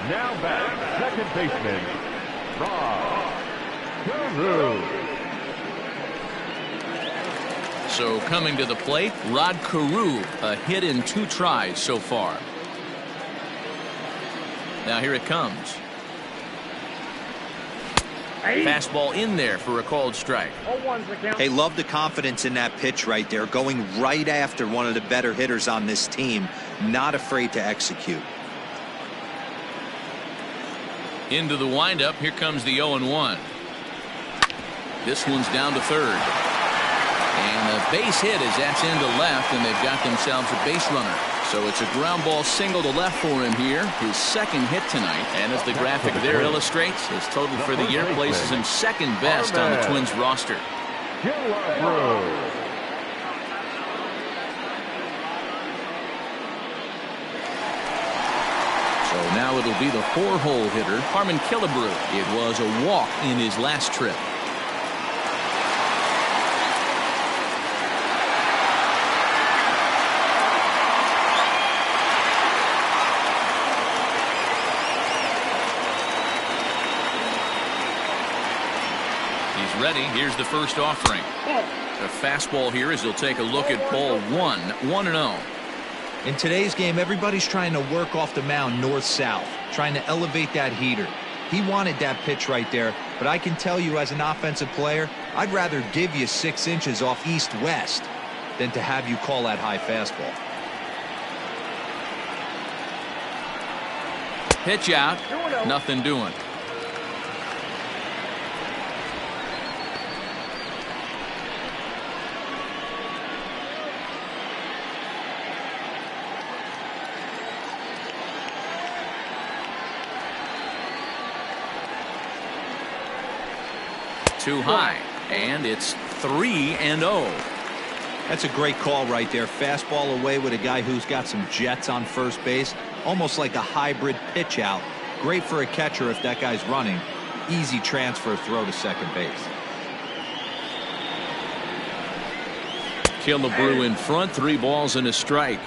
Now back, second baseman, Carew. So coming to the plate, Rod Carew, a hit in 2 tries so far. Now here it comes. Fastball in there for a called strike. Hey, love the confidence in that pitch right there, going right after one of the better hitters on this team, not afraid to execute. Into the windup, here comes the 0-1. This one's down to third. And a base hit as that's into left, and they've got themselves a base runner. So it's a ground ball single to left for him here, his second hit tonight. And as the graphic there illustrates, his total for the year places him second best on the Twins roster. So now it'll be the 4-hole hitter, Harmon Killebrew. It was a walk in his last trip. Ready. Here's the first offering. A fastball here as he'll take a look at ball 1. 1-0. In today's game, everybody's trying to work off the mound north-south, trying to elevate that heater. He wanted that pitch right there, but I can tell you as an offensive player, I'd rather give you 6 inches off east-west than to have you call that high fastball. Pitch out. Nothing doing. Too high, and it's 3-0. That's a great call right there. Fastball away with a guy who's got some jets on first base, almost like a hybrid pitch out. Great for a catcher if that guy's running. Easy transfer throw to second base. Killebrew in front, 3 balls and a strike.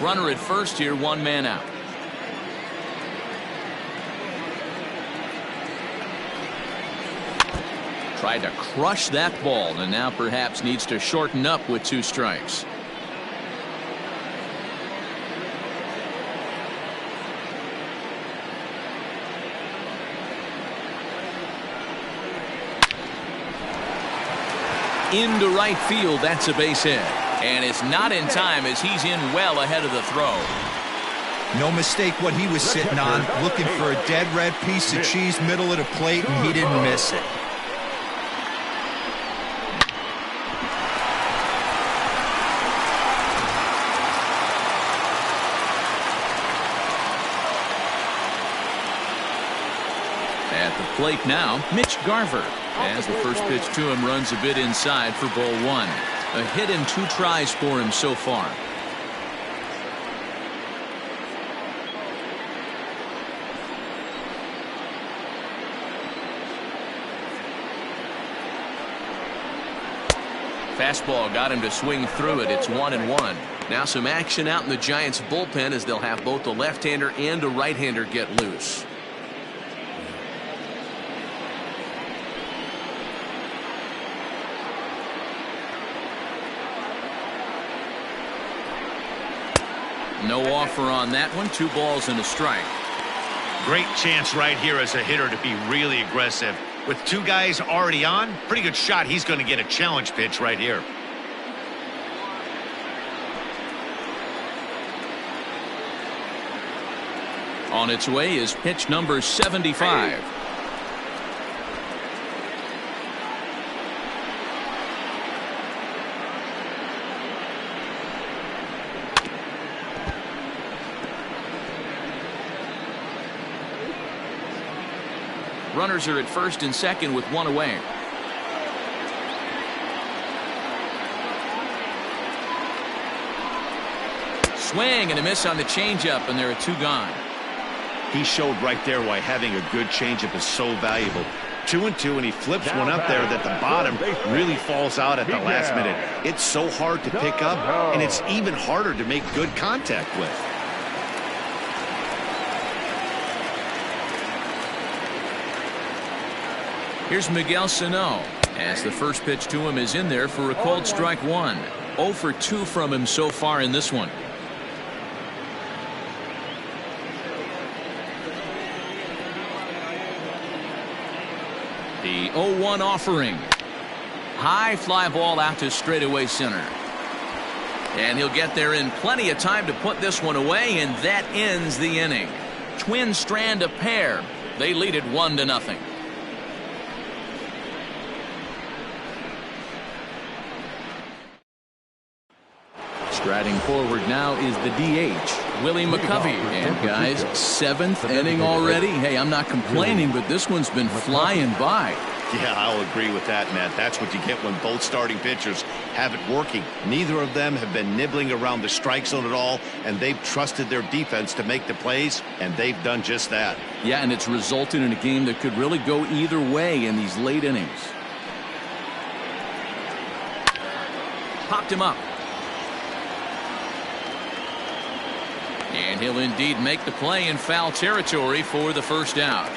Runner at first here, 1 man out. Tried to crush that ball and now perhaps needs to shorten up with 2 strikes. Into right field, that's a base hit. And it's not in time as he's in well ahead of the throw. No mistake what he was sitting on, looking for a dead red piece of cheese middle of the plate, and he didn't miss it. At the plate now, Mitch Garver. As the first pitch to him runs a bit inside for ball 1. A hit in 2 tries for him so far. Fastball got him to swing through it. It's 1-1. Now some action out in the Giants bullpen as they'll have both a left-hander and a right-hander get loose. No offer on that one. 2 balls and a strike. Great chance right here as a hitter to be really aggressive. With 2 guys already on, pretty good shot he's going to get a challenge pitch right here. On its way is pitch number 75. Runners are at first and second with 1 away. Swing and a miss on the changeup, and there are 2 gone. He showed right there why having a good changeup is so valuable. 2-2, and he flips one up there that the bottom really falls out at the last minute. It's so hard to pick up, and it's even harder to make good contact with. Here's Miguel Sano as the first pitch to him is in there for a called strike 1. 0 for 2 from him so far in this one. The 0-1 offering. High fly ball out to straightaway center. And he'll get there in plenty of time to put this one away, and that ends the inning. Twins strand a pair. They lead it 1-0. Striding forward now is the DH, Willie McCovey. And guys, 7th inning already. Hey, I'm not complaining, but this one's been flying by. Yeah, I'll agree with that, Matt. That's what you get when both starting pitchers have it working. Neither of them have been nibbling around the strike zone at all, and they've trusted their defense to make the plays, and they've done just that. Yeah, and it's resulted in a game that could really go either way in these late innings. Popped him up. And he'll indeed make the play in foul territory for the first out.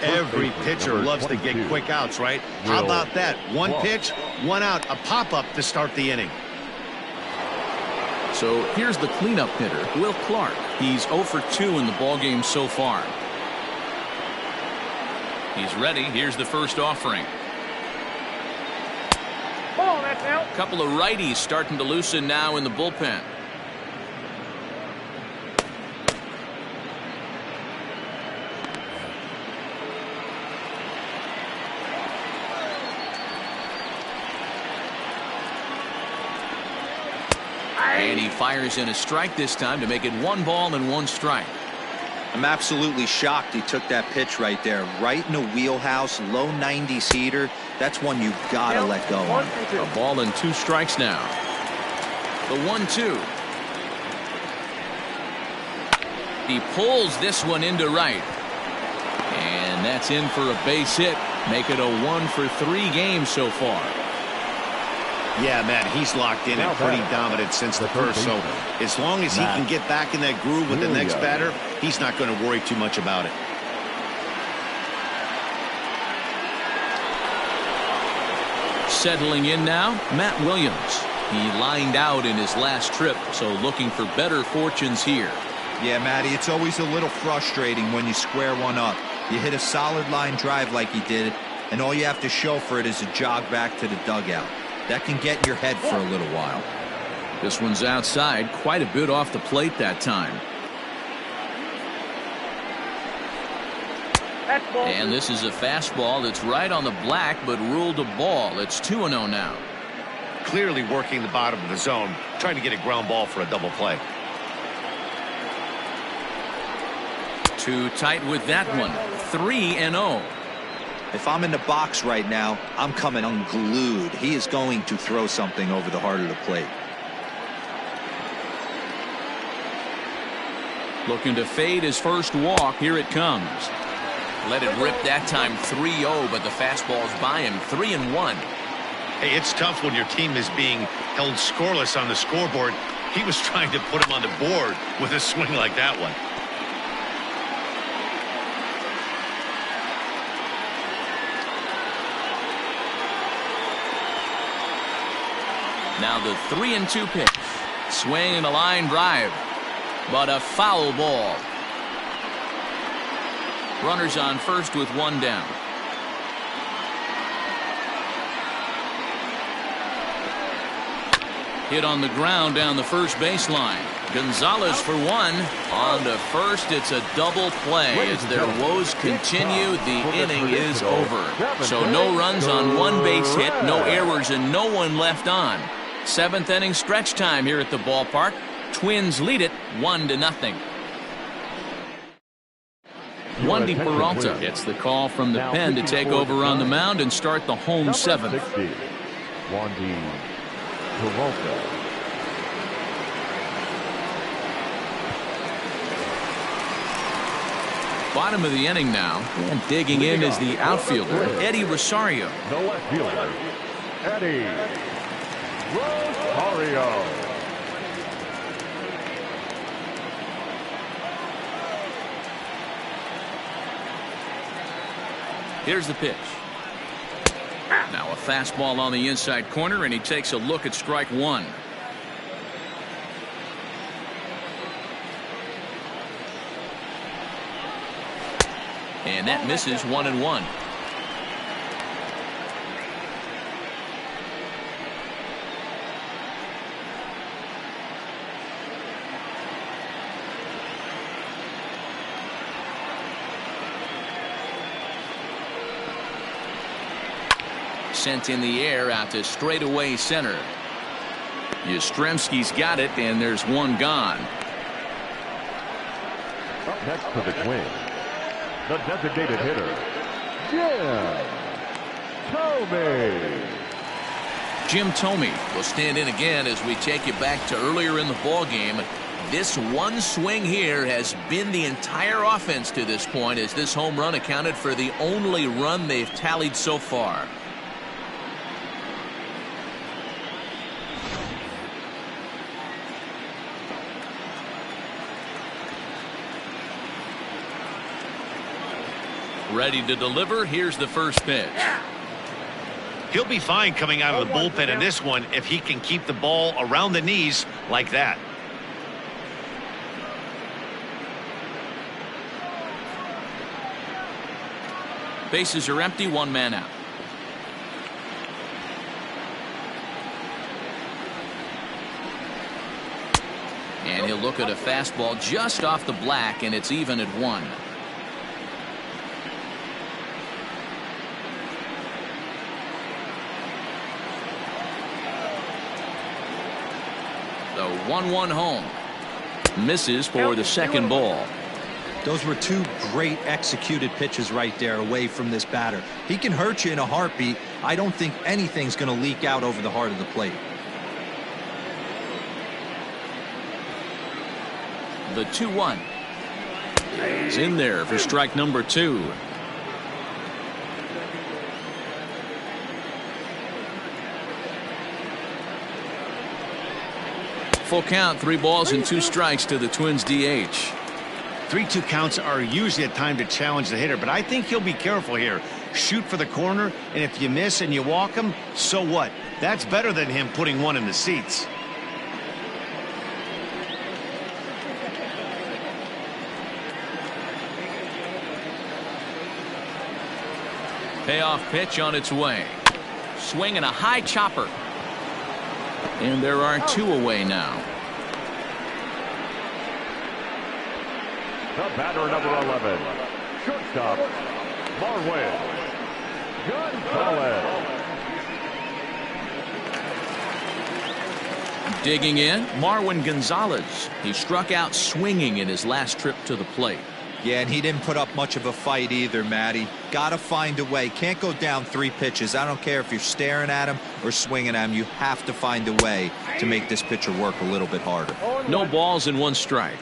Every pitcher loves to get quick outs, right? How about that? 1 pitch, 1 out, a pop-up to start the inning. So here's the cleanup hitter, Will Clark. He's 0 for 2 in the ballgame so far. He's ready. Here's the first offering. Ball, that's out. A couple of righties starting to loosen now in the bullpen. And he fires in a strike this time to make it 1 ball and 1 strike. I'm absolutely shocked he took that pitch right there. Right in the wheelhouse, low 90s heater. That's one you gotta let go on. A ball and 2 strikes now. The 1-2. He pulls this one into right. And that's in for a base hit. Make it a 1 for 3 game so far. Yeah, Matt, he's locked in and pretty dominant since the first, so as long as he can get back in that groove with the next batter, he's not going to worry too much about it. Settling in now, Matt Williams. He lined out in his last trip, so looking for better fortunes here. Yeah, Matty, it's always a little frustrating when you square one up. You hit a solid line drive like he did, and all you have to show for it is a jog back to the dugout. That can get in your head for a little while. This one's outside, quite a bit off the plate that time. And this is a fastball that's right on the black, but ruled a ball. It's 2-0 now. Clearly working the bottom of the zone, trying to get a ground ball for a double play. Too tight with that one. 3-0. If I'm in the box right now, I'm coming unglued. He is going to throw something over the heart of the plate. Looking to fade his first walk. Here it comes. Let it rip that time 3-0, but the fastball's by him 3-1. Hey, it's tough when your team is being held scoreless on the scoreboard. He was trying to put him on the board with a swing like that one. Now the 3-2 pitch. Swing and a line drive, but a foul ball. Runners on first with one down. Hit on the ground down the first baseline. Gonzalez for one. On to first, it's a double play. As their woes continue, the inning is over. So no runs on one base hit, no errors, and no one left on. Seventh inning stretch time here at the ballpark. Twins lead it 1-0. Wandy Peralta gets the call from the pen to take over on the mound and start the home seventh. Wandy Peralta. Bottom of the inning now, and digging in is the outfielder, Eddie Rosario. The left fielder, Eddie Rosario. Here's the pitch. Now a fastball on the inside corner, and he takes a look at strike one. And that misses 1-1. Sent in the air out to straightaway center. Yastrzemski's got it, and there's one gone. Up next for the Twins, the designated hitter, Jim Thome. Jim Thome will stand in again as we take you back to earlier in the ball game. This one swing here has been the entire offense to this point, as this home run accounted for the only run they've tallied so far. Ready to deliver. Here's the first pitch. He'll be fine coming out of the bullpen in this one if he can keep the ball around the knees like that. Bases are empty, one man out. And he'll look at a fastball just off the black, and it's even at 1. The 1-1 home. Misses for the second ball. Those were two great executed pitches right there away from this batter. He can hurt you in a heartbeat. I don't think anything's going to leak out over the heart of the plate. The 2-1 is in there for strike number 2. Full count, 3 balls and 2 strikes to the Twins DH. 3-2 counts are usually a time to challenge the hitter, but I think he'll be careful here. Shoot for the corner, and if you miss and you walk him, so what? That's better than him putting one in the seats. Payoff pitch on its way. Swing and a high chopper. And there are 2 away now. The batter, number 11, shortstop, Marwin Gonzalez. Digging in, Marwin Gonzalez. He struck out swinging in his last trip to the plate. Yeah, and he didn't put up much of a fight either, Matty. Got to find a way. Can't go down 3 pitches. I don't care if you're staring at him or swinging at him. You have to find a way to make this pitcher work a little bit harder. No balls and 1 strike.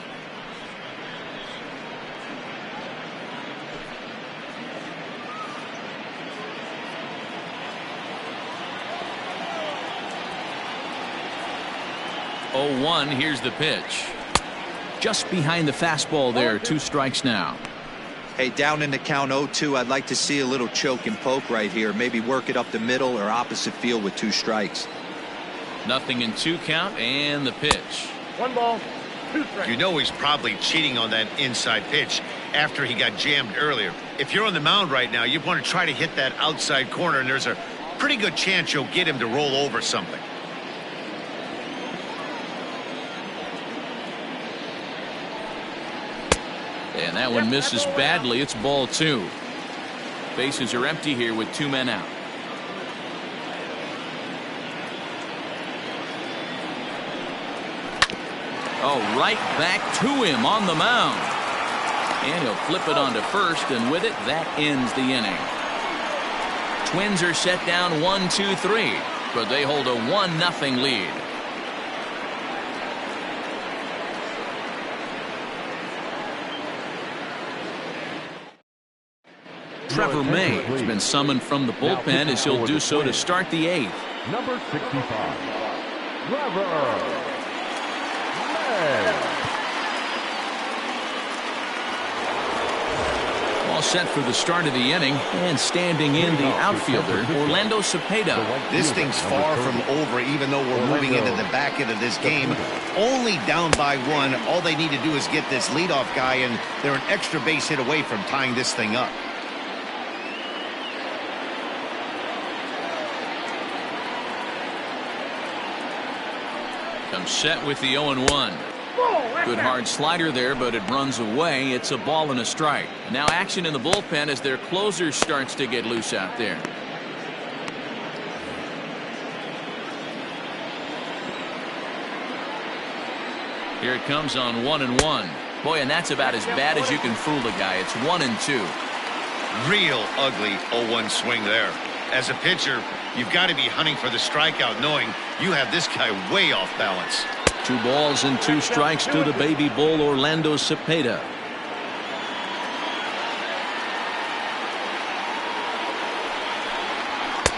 0-1. Here's the pitch. Just behind the fastball there. 2 strikes now. Hey, down in the count 0-2, I'd like to see a little choke and poke right here. Maybe work it up the middle or opposite field with 2 strikes. 0-2 count, and the pitch. 1 ball, 2 strikes. You know he's probably cheating on that inside pitch after he got jammed earlier. If you're on the mound right now, you want to try to hit that outside corner, and there's a pretty good chance you'll get him to roll over something. And that one misses badly. It's ball 2. Bases are empty here with 2 men out. Oh, right back to him on the mound. And he'll flip it onto first, and with it, that ends the inning. Twins are set down 1-2-3, but they hold a 1-0 lead. Trevor May has been summoned from the bullpen as he'll do so to start the 8th. Number 65, Trevor May. All set for the start of the inning, and standing in the outfielder, Orlando Cepeda. This thing's far from over, even though we're moving into the back end of this game. Only down by 1. All they need to do is get this leadoff guy, and they're an extra base hit away from tying this thing up. Comes set with the 0-1. Good hard slider there, but it runs away. It's a ball and a strike. Now action in the bullpen as their closer starts to get loose out there. Here it comes on 1-1. Boy, and that's about as bad as you can fool the guy. It's 1-2. Real ugly 0-1 swing there. As a pitcher, you've got to be hunting for the strikeout, knowing you have this guy way off balance. 2 balls and 2 strikes to the baby bull, Orlando Cepeda.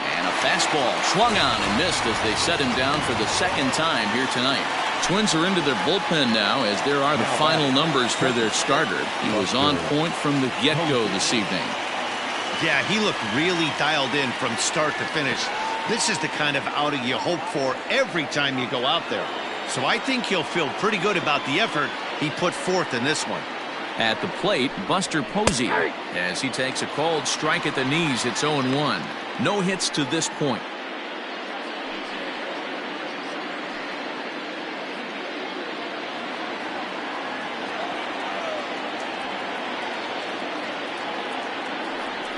And a fastball swung on and missed as they set him down for the 2nd time here tonight. Twins are into their bullpen now, as there are the final numbers for their starter. He was on point from the get-go this evening. Yeah, he looked really dialed in from start to finish. This is the kind of outing you hope for every time you go out there. So I think he'll feel pretty good about the effort he put forth in this one. At the plate, Buster Posey, as he takes a called strike at the knees. It's 0-1. No hits to this point.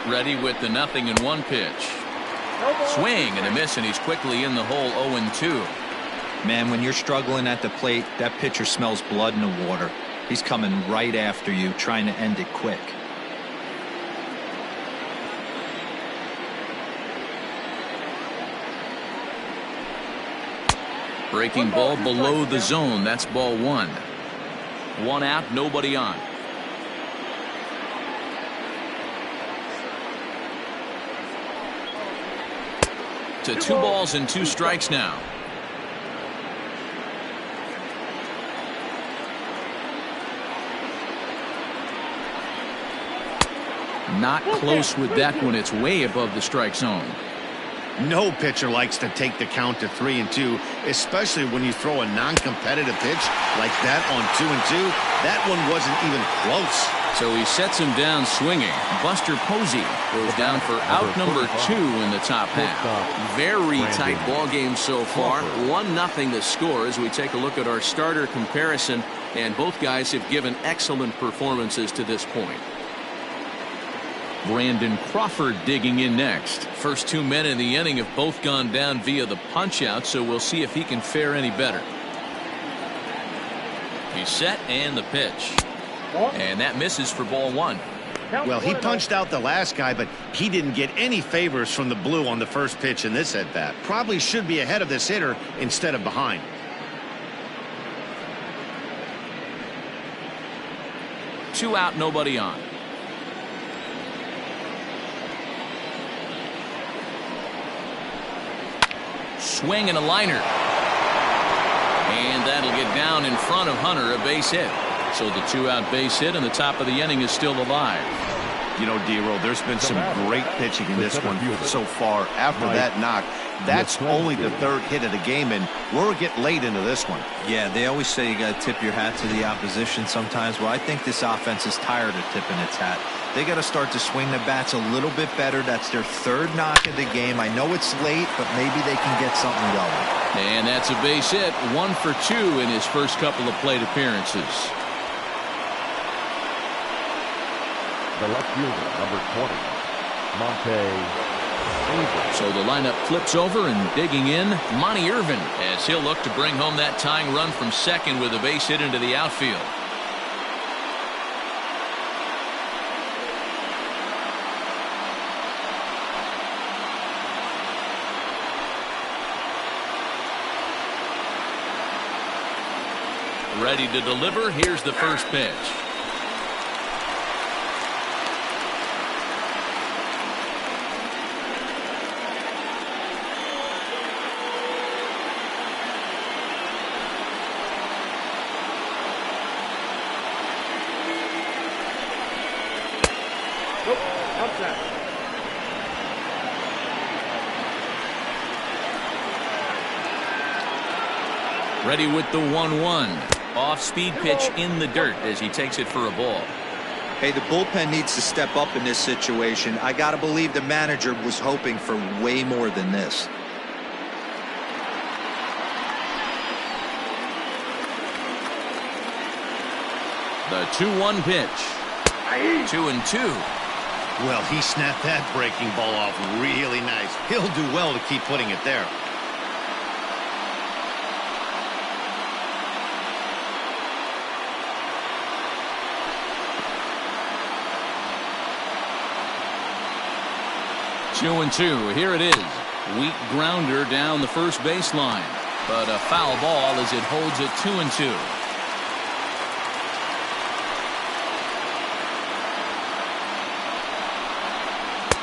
Ready with the 0-1 pitch. Swing and a miss, and he's quickly in the hole. 0-2. Man, when you're struggling at the plate, that pitcher smells blood in the water. He's coming right after you, trying to end it quick. Breaking ball below the zone. That's ball 1. 1 out, nobody on. To 2 balls and 2 strikes now. Not close with that one. It's way above the strike zone. No pitcher likes to take the count to 3-2, especially when you throw a non-competitive pitch like that on 2-2. That one wasn't even close. So he sets him down swinging. Buster Posey goes down for out number 2 in the top half. Very tight ball game so far. 1-0 the score as we take a look at our starter comparison, and both guys have given excellent performances to this point. Brandon Crawford digging in next. First 2 men in the inning have both gone down via the punch-out, so we'll see if he can fare any better. He's set, and the pitch. And that misses for ball 1. Well, he punched out the last guy, but he didn't get any favors from the blue on the first pitch in this at-bat. Probably should be ahead of this hitter instead of behind. Two out, nobody on. Swing and a liner. And that'll get down in front of Hunter, a base hit. So the 2-out base hit and the top of the inning is still alive. You know, D-Roll, there's been some great pitching in this one so far. After that knock, that's only the 3rd hit of the game, and we're getting late into this one. Yeah, they always say you got to tip your hat to the opposition sometimes. Well, I think this offense is tired of tipping its hat. They got to start to swing the bats a little bit better. That's their 3rd knock of the game. I know it's late, but maybe they can get something going. And that's a base hit, 1 for 2 in his first couple of plate appearances. The left fielder, number 20, Monte. So the lineup flips over, and digging in, Monty Irvin, as he'll look to bring home that tying run from second with a base hit into the outfield. Ready to deliver. Here's the first pitch. Ready with the 1-1. Off-speed pitch in the dirt as he takes it for a ball. Hey, the bullpen needs to step up in this situation. I got to believe the manager was hoping for way more than this. The 2-1 pitch. 2-2. Well, he snapped that breaking ball off really nice. He'll do well to keep putting it there. Two and two. Here it is. Weak grounder down the first baseline, but a foul ball as it holds it 2-2.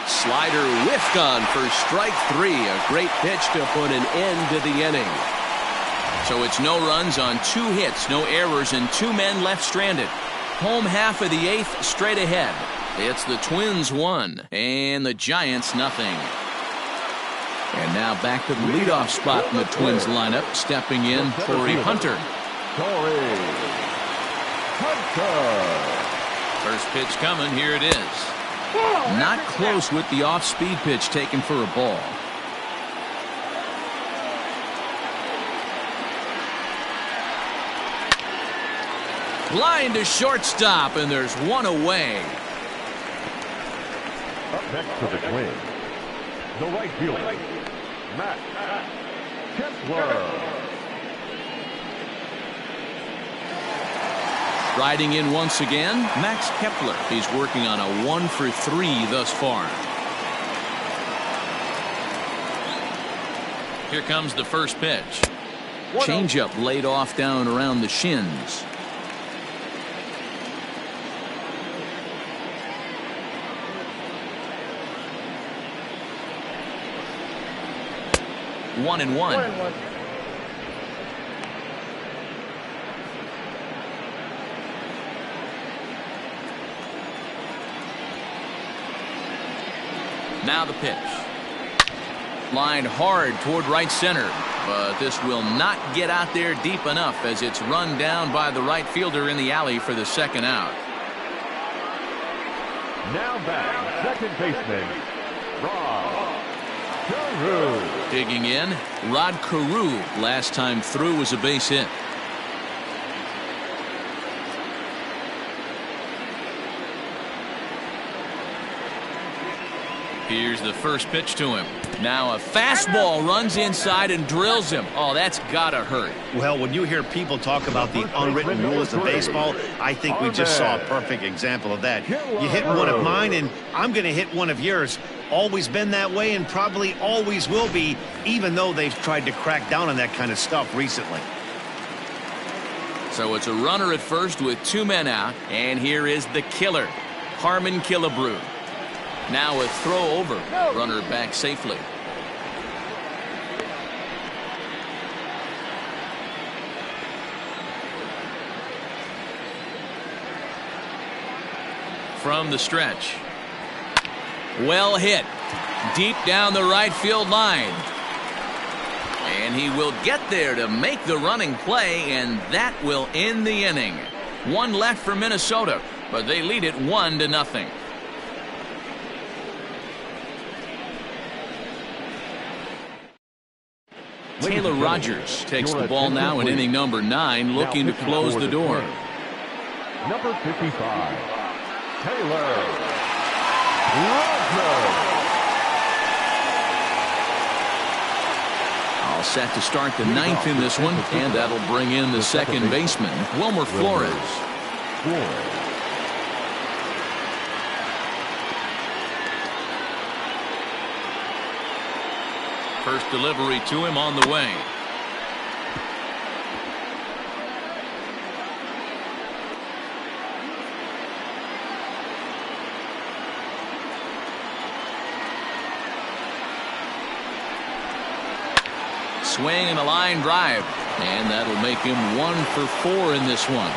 Slider whiffed on for strike 3. A great pitch to put an end to the inning. So it's no runs on 2 hits, no errors, and 2 men left stranded. Home half of the 8th straight ahead. It's the Twins 1 and the Giants nothing. And now back to the leadoff spot in the Twins lineup. Stepping in, Corey Hunter. First pitch coming. Here it is. Not close with the off-speed pitch taken for a ball. Line to shortstop, and there's one away. Up next for the Twins, the right fielder, Matt Kepler. Riding in once again, Max Kepler. He's working on a 1 for 3 thus far. Here comes the first pitch. Changeup laid off down around the shins. One and one. Now the pitch. Lined hard toward right center, but this will not get out there deep enough as it's run down by the right fielder in the alley for the second out. Now back, second baseman, Rod Carew. Digging in, Rod Carew. Last time through was a base hit. Here's the first pitch to him. Now a fastball runs inside and drills him. Oh, that's gotta hurt. Well, when you hear people talk about the unwritten rules of baseball, I think we just saw a perfect example of that. You hit one of mine, and I'm going to hit one of yours. Always been that way and probably always will be, even though they've tried to crack down on that kind of stuff recently. So it's a runner at first with 2 men out, and here is the killer, Harmon Killebrew. Now a throw over, runner back safely. from the stretch. Well hit. Deep down the right field line. And he will get there to make the running play, and that will end the inning. One left for Minnesota, but they lead it 1-0. Taylor Rogers takes the ball now in inning number 9, looking to close the door. Number 55, Taylor Rogers. All set to start the 9th in this one, and that'll bring in the second baseman, Wilmer Flores. First delivery to him on the way. Swing and a line drive, and that'll make him 1 for 4 in this one.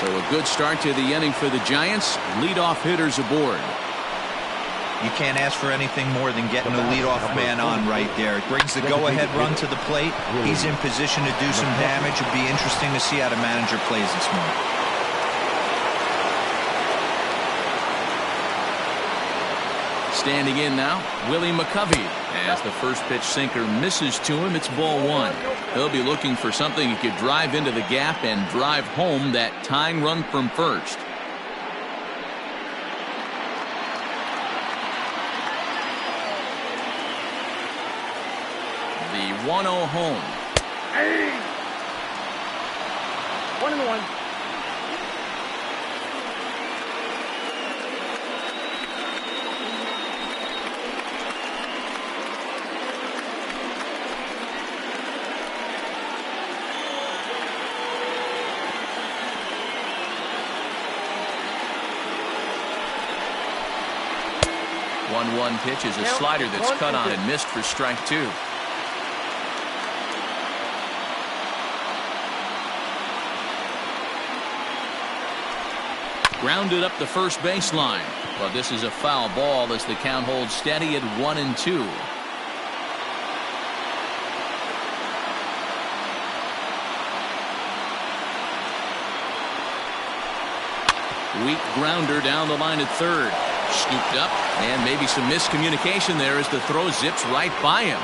So a good start to the inning for the Giants. Leadoff hitters aboard. You can't ask for anything more than getting the leadoff man on right there. It brings the go-ahead run to the plate. He's in position to do some damage. It'd be interesting to see how the manager plays this one. Standing in now, Willie McCovey. As the first pitch sinker misses to him, it's ball 1. He'll be looking for something he could drive into the gap and drive home that tying run from first. The 1-0 home. Hey! 1-1. One pitch is a slider that's cut on and missed for strike 2. Grounded up the first baseline, but this is a foul ball as the count holds steady at 1-2. Weak grounder down the line at third. Scooped up, and maybe some miscommunication there as the throw zips right by him.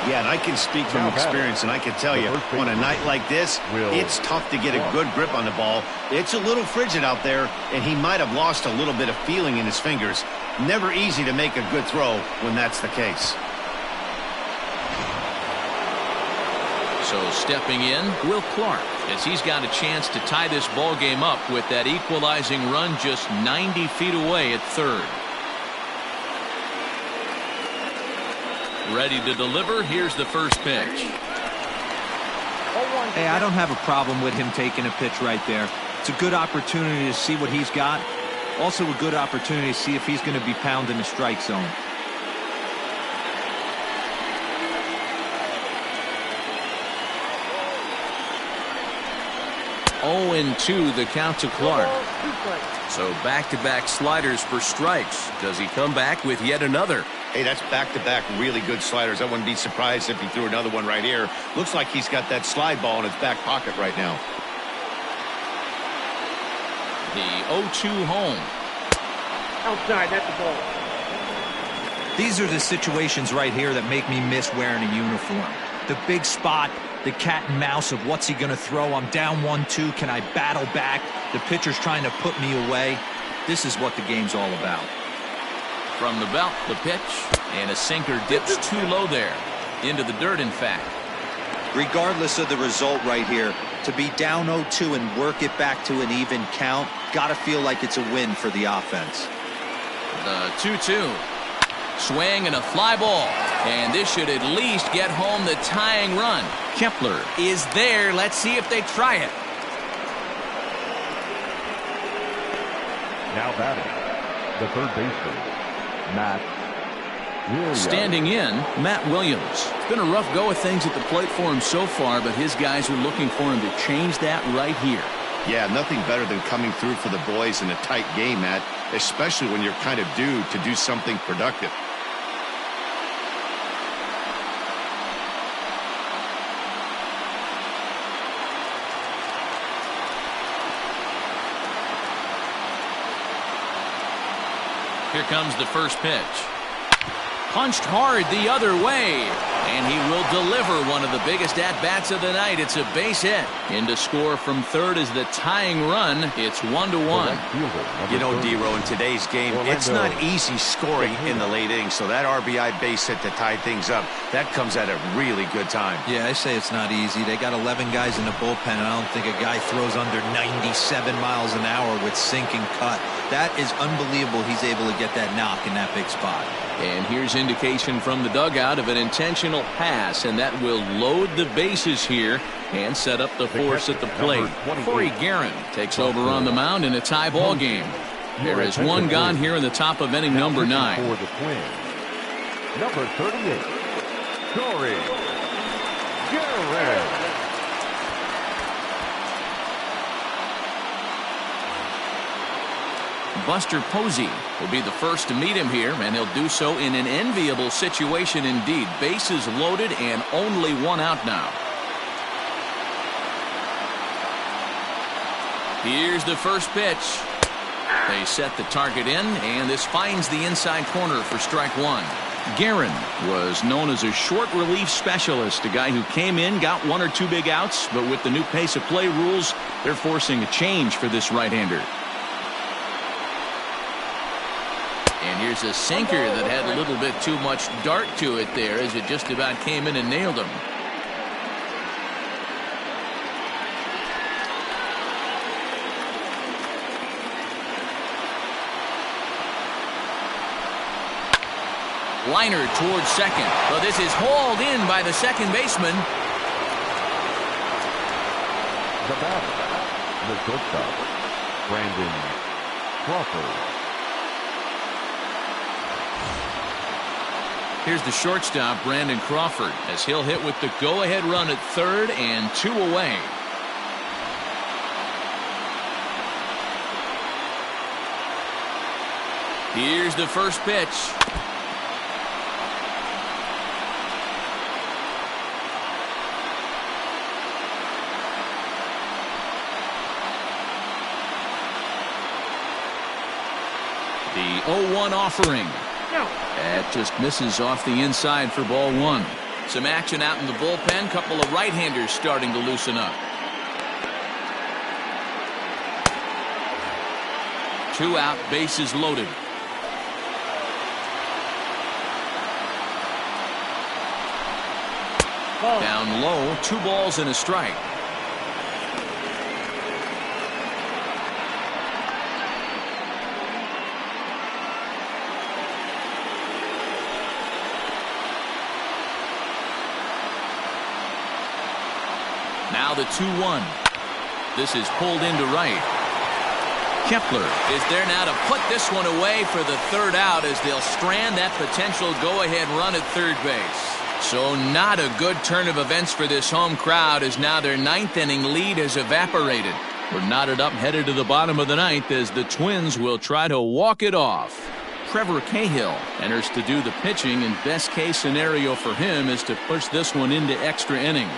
Yeah, and I can speak from experience, and I can tell you, on a night like this, it's tough to get a good grip on the ball. It's a little frigid out there, and he might have lost a little bit of feeling in his fingers. Never easy to make a good throw when that's the case. So stepping in, Will Clark, as he's got a chance to tie this ball game up with that equalizing run just 90 feet away at third. Ready to deliver. Here's the first pitch. Hey, I don't have a problem with him taking a pitch right there. It's a good opportunity to see what he's got. Also a good opportunity to see if he's going to be pounding the strike zone. 0-2 the count to Clark. So back-to-back sliders for strikes. Does he come back with yet another? Hey, that's back-to-back really good sliders. I wouldn't be surprised if he threw another one right here. Looks like he's got that slide ball in his back pocket right now. The 0-2 home. Outside, that's the ball. These are the situations right here that make me miss wearing a uniform. The big spot, the cat and mouse of what's he going to throw. I'm down 1-2. Can I battle back? The pitcher's trying to put me away. This is what the game's all about. From the belt, the pitch, and a sinker dips too low there. Into the dirt, in fact. Regardless of the result right here, to be down 0-2 and work it back to an even count, got to feel like it's a win for the offense. The 2-2. Swing and a fly ball. And this should at least get home the tying run. Kepler is there. Let's see if they try it. Now batting, the third baseman, Matt Standing in, Matt Williams. It's been a rough go of things at the plate for him so far, but his guys are looking for him to change that right here. Yeah, nothing better than coming through for the boys in a tight game, Matt, especially when you're kind of due to do something productive. Here comes the first pitch. Punched hard the other way, and he will deliver one of the biggest at-bats of the night. It's a base hit. In to score from third is the tying run. It's 1-1. You know, D-Row, in today's game, it's not easy scoring in the late innings, so that RBI base hit to tie things up, that comes at a really good time. Yeah, I say it's not easy. They got 11 guys in the bullpen, and I don't think a guy throws under 97 miles an hour with sink and cut. That is unbelievable he's able to get that knock in that big spot. And here's indication from the dugout of an intentional pass, and that will load the bases here and set up the force at the plate. Corey Guerin takes over on the mound in a tie ball game. There is one gone here in the top of inning number 9. For the Twins, number 38, Corey Guerin. Buster Posey will be the first to meet him here, and he'll do so in an enviable situation indeed. Bases loaded and only one out now. Here's the first pitch. They set the target in, and this finds the inside corner for strike one. Guerin was known as a short relief specialist, a guy who came in, got one or two big outs, but with the new pace of play rules, they're forcing a change for this right-hander. And here's a sinker that had a little bit too much dart to it there as it just about came in and nailed him. Liner towards second. Well, this is hauled in by the second baseman. The batter, the shortstop, Brandon Crawford. Here's the shortstop, Brandon Crawford, as he'll hit with the go-ahead run at third and 2 away. Here's the first pitch. The 0-1 offering. That just misses off the inside for ball one. Some action out in the bullpen. Couple of right-handers starting to loosen up. 2 out, bases loaded. Down low, 2 balls and a strike. Now the 2-1. This is pulled into right. Kepler is there now to put this one away for the third out as they'll strand that potential go-ahead run at third base. So not a good turn of events for this home crowd as now their 9th inning lead has evaporated. We're knotted up headed to the bottom of the 9th as the Twins will try to walk it off. Trevor Cahill enters to do the pitching, and best case scenario for him is to push this one into extra innings.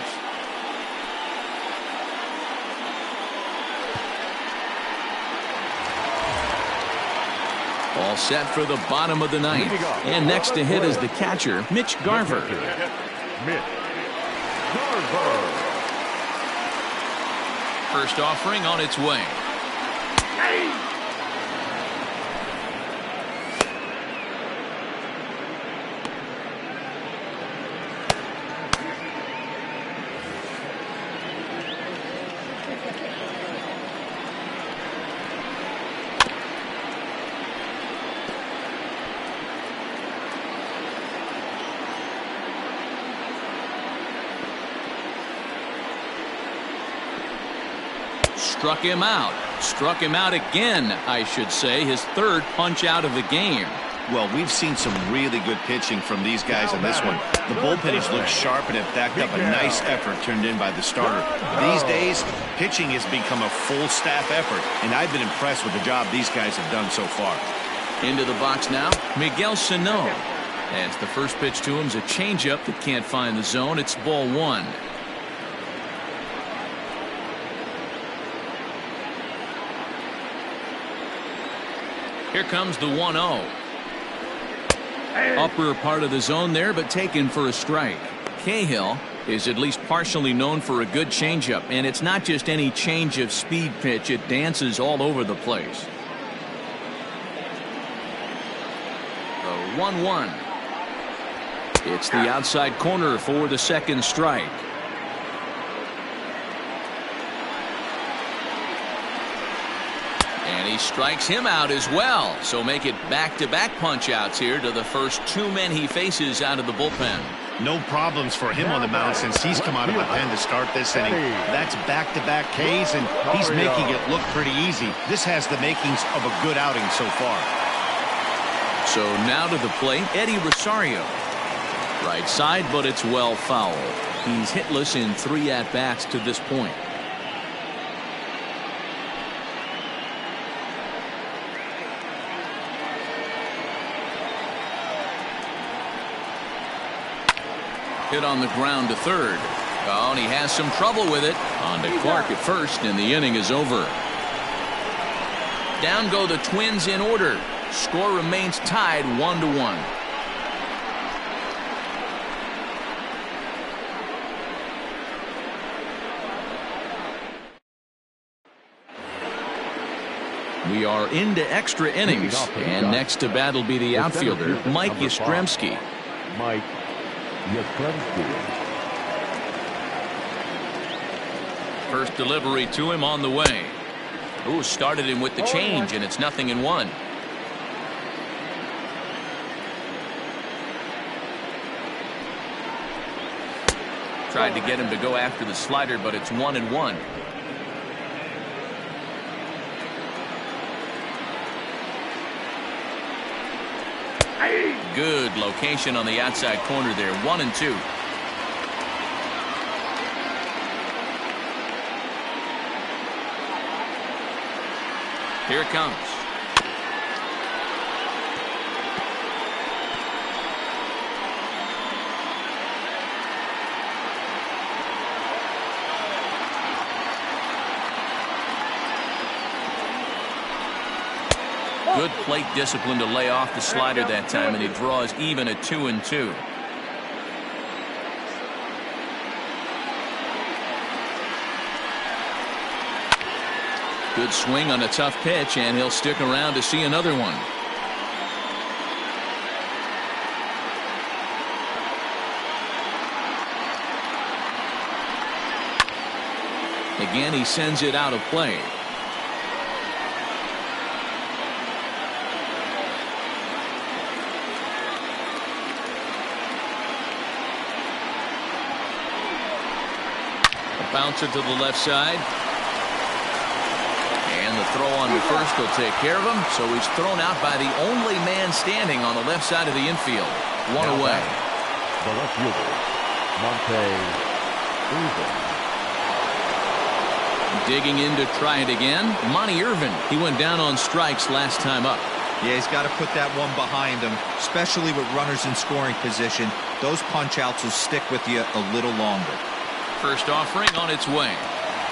All set for the bottom of the 9th. And next to hit is the catcher, Mitch Garver. Mitch Garver. First offering on its way. Struck him out. Struck him out again, I should say. His third punch out of the game. Well, we've seen some really good pitching from these guys on this one. The bullpens look sharp and have backed up a nice effort turned in by the starter. These days, pitching has become a full staff effort, and I've been impressed with the job these guys have done so far. Into the box now, Miguel Sano. As the first pitch to him is a changeup that can't find the zone. It's ball one. Here comes the 1-0. Upper part of the zone there, but taken for a strike. Cahill is at least partially known for a good changeup, and it's not just any change of speed pitch. It dances all over the place. The 1-1. It's the outside corner for the second strike. And he strikes him out as well. So make it back-to-back punch-outs here to the first two men he faces out of the bullpen. No problems for him on the mound since he's come out of the pen to start this inning. That's back-to-back Ks, and he's making it look pretty easy. This has the makings of a good outing so far. So now to the plate, Eddie Rosario. Right side, but it's well foul. He's hitless in 3 at-bats to this point. Hit on the ground to third. Oh, and he has some trouble with it. On to Clark at first, and the inning is over. Down go the Twins in order. Score remains tied 1-1. We are into extra innings, and next to bat will be the outfielder, Mike Yastrzemski. Mike Yastrzemski. First delivery to him on the way. Ooh, started him with the change, and it's 0-1. Tried to get him to go after the slider, but it's 1-1. Good location on the outside corner there. 1-2. Here it comes. Good plate discipline to lay off the slider that time, and he draws even at 2-2. Good swing on a tough pitch, and he'll stick around to see another one. Again, he sends it out of play. Bouncer to the left side. And the throw on to first will take care of him. So he's thrown out by the only man standing on the left side of the infield. One away. The left fielder, Monte Irvin. Digging in to try it again, Monte Irvin. He went down on strikes last time up. Yeah, he's got to put that one behind him, especially with runners in scoring position. Those punch-outs will stick with you a little longer. First offering on its way.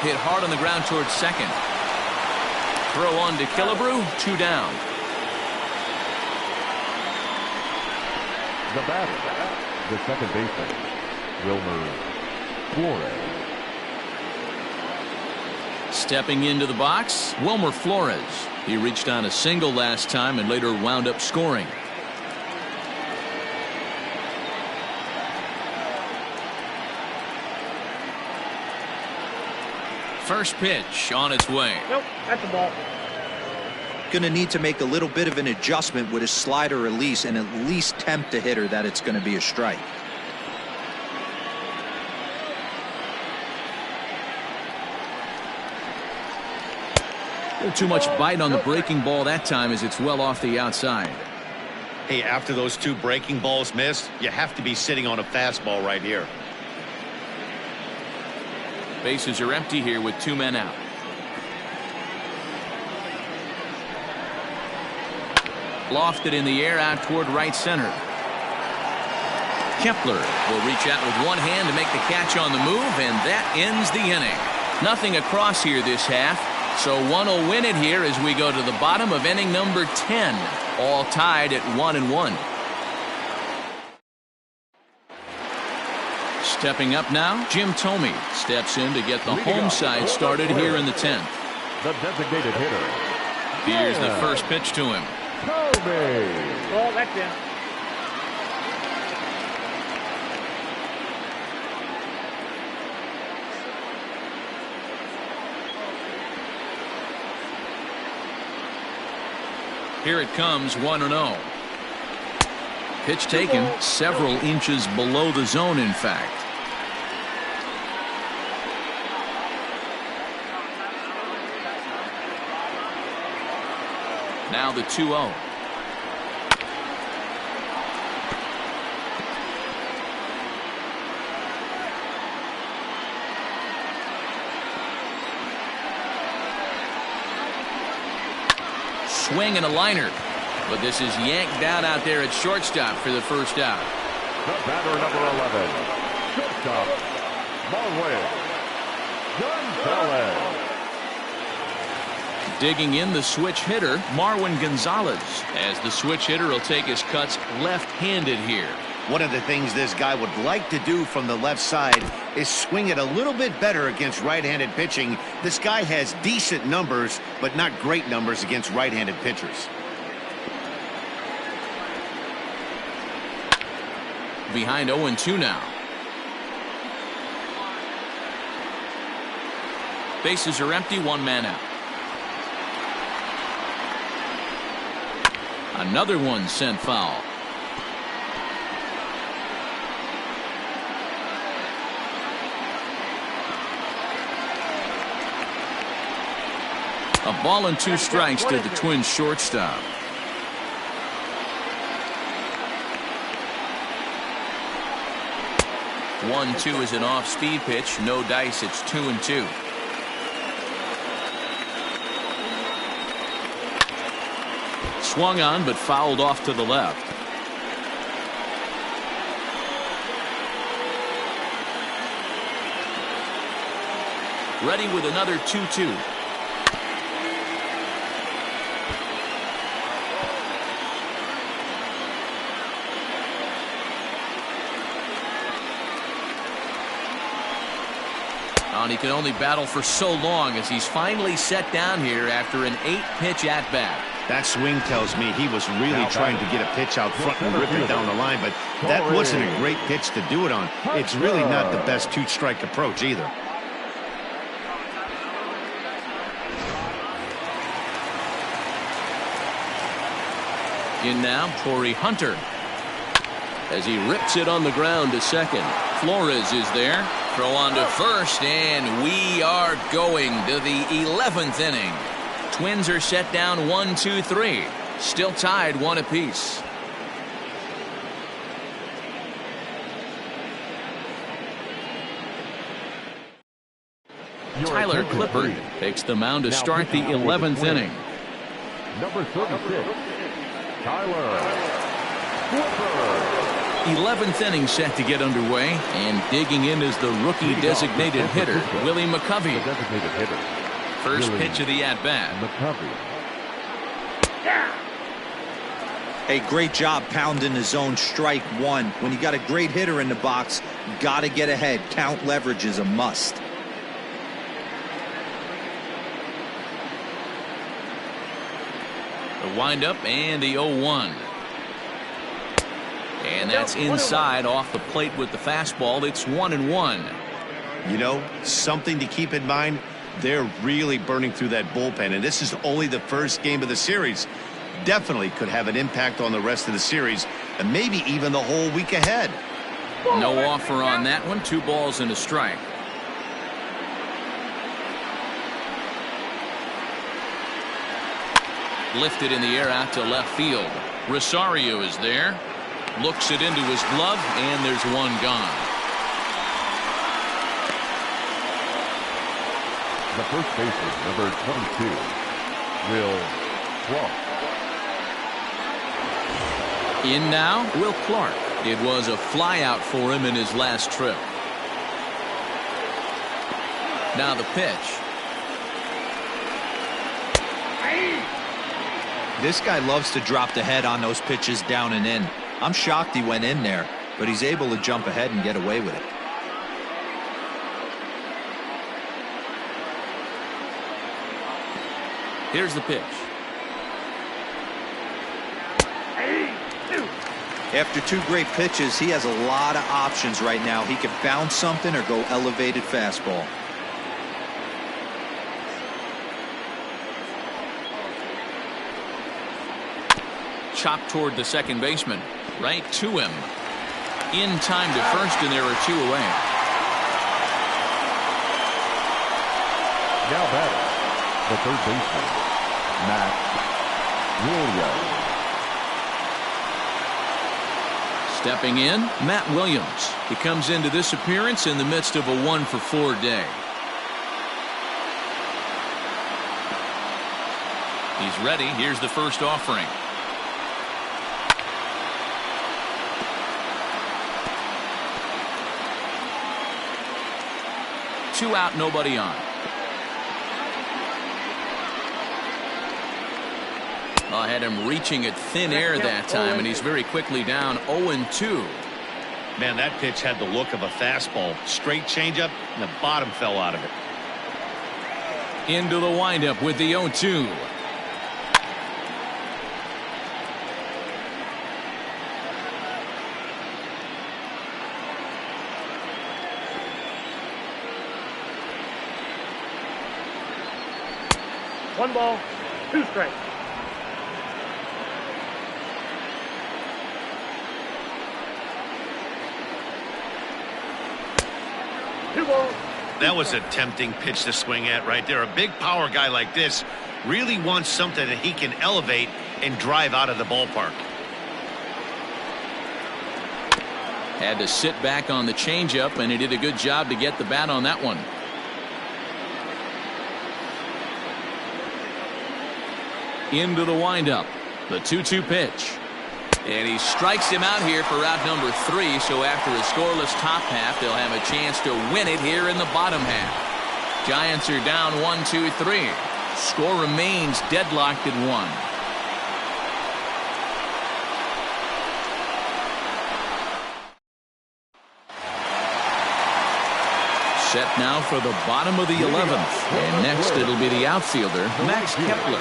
Hit hard on the ground towards second. Throw on to Killebrew. 2 down. The batter, the second baseman, Wilmer Flores. Stepping into the box, Wilmer Flores. He reached on a single last time and later wound up scoring. First pitch on its way. Nope, that's a ball. Going to need to make a little bit of an adjustment with his slider release and at least tempt the hitter that it's going to be a strike. A little too much bite on the breaking ball that time as it's well off the outside. Hey, after those two breaking balls missed, you have to be sitting on a fastball right here. Bases are empty here with 2 men out. Lofted in the air out toward right center. Kepler will reach out with one hand to make the catch on the move, and that ends the inning. Nothing across here this half, so one will win it here as we go to the bottom of inning number 10, all tied at 1-1. Stepping up now, Jim Thome steps in to get the home side started here in the 10th. The designated hitter. Here's the first pitch to him. Oh, that's in. Here it comes, 1-0. Pitch taken several inches below the zone, in fact. Now the 2-0. Swing and a liner, but this is yanked down out there at shortstop for the first out. The batter, number 11, shortstop, Marwin Gonzalez. Digging in the switch hitter, Marwin Gonzalez, as the switch hitter will take his cuts left-handed here. One of the things this guy would like to do from the left side is swing it a little bit better against right-handed pitching. This guy has decent numbers, but not great numbers against right-handed pitchers. Behind 0-2 now. Bases are empty, 1 man out. Another one sent foul. A ball and 2 strikes to the Twins shortstop. One, 2 is an off-speed pitch. No dice. It's 2-2. Swung on, but fouled off to the left. Ready with another 2-2. And he can only battle for so long as he's finally set down here after an 8-pitch at-bat. That swing tells me he was really trying to get a pitch out front and rip it down the line, but that wasn't a great pitch to do it on. It's really not the best 2-strike approach either. In now, Torrey Hunter, as he rips it on the ground to second. Flores is there. Throw on to first, and we are going to the 11th inning. Twins are set down 1-2-3. Still tied 1 apiece. Tyler Clippard takes the mound to start the 11th inning. Number 36, Tyler Clippard. 11th inning set to get underway, and digging in is the rookie designated hitter, Willie McCovey. First pitch of the at-bat. Hey, great job pounding the zone, strike 1. When you got a great hitter in the box, got to get ahead. Count leverage is a must. The windup and the 0-1. And that's inside off the plate with the fastball. It's 1-1. You know, something to keep in mind, they're really burning through that bullpen, and this is only the first game of the series. Definitely could have an impact on the rest of the series, and maybe even the whole week ahead. No offer on that one. 2 balls and a strike. Lifted in the air out to left field. Rosario is there. Looks it into his glove, and there's one gone. The first baseman, number 22, Will Clark. In now, Will Clark. It was a flyout for him in his last trip. Now the pitch. This guy loves to drop the head on those pitches down and in. I'm shocked he went in there, but he's able to jump ahead and get away with it. Here's the pitch. After two great pitches, he has a lot of options right now. He could bounce something or go elevated fastball. Chopped toward the second baseman. Right to him. In time to first, and there are two away. Now batting, the third baseman, Matt Williams. Stepping in, Matt Williams. He comes into this appearance in the midst of a 1-for-4 day. He's ready. Here's the first offering. Two out, nobody on. I had him reaching at thin air that time, and he's very quickly down 0-2. Man, that pitch had the look of a fastball. Straight changeup, and the bottom fell out of it. Into the windup with the 0-2. One ball, two strikes. Two balls. That was a tempting pitch to swing at right there. A big power guy like this really wants something that he can elevate and drive out of the ballpark. Had to sit back on the changeup, and he did a good job to get the bat on that one. Into the windup. The 2-2 pitch. And he strikes him out here for out number 3. So after a scoreless top half, they'll have a chance to win it here in the bottom half. Giants are down 1-2-3. Score remains deadlocked at 1. Set now for the bottom of the 11th. And next it'll be the outfielder, Max Kepler.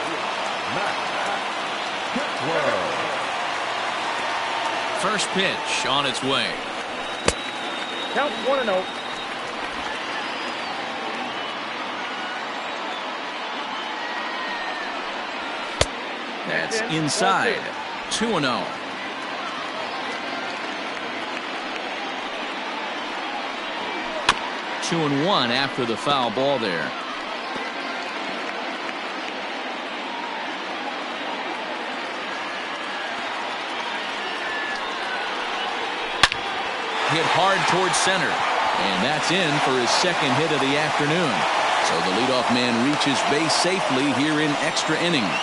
First pitch on its way. Count 1-0. That's inside. 2-0. Two and one after the foul ball there. Hit hard towards center, and that's in for his second hit of the afternoon. So the leadoff man reaches base safely here in extra innings.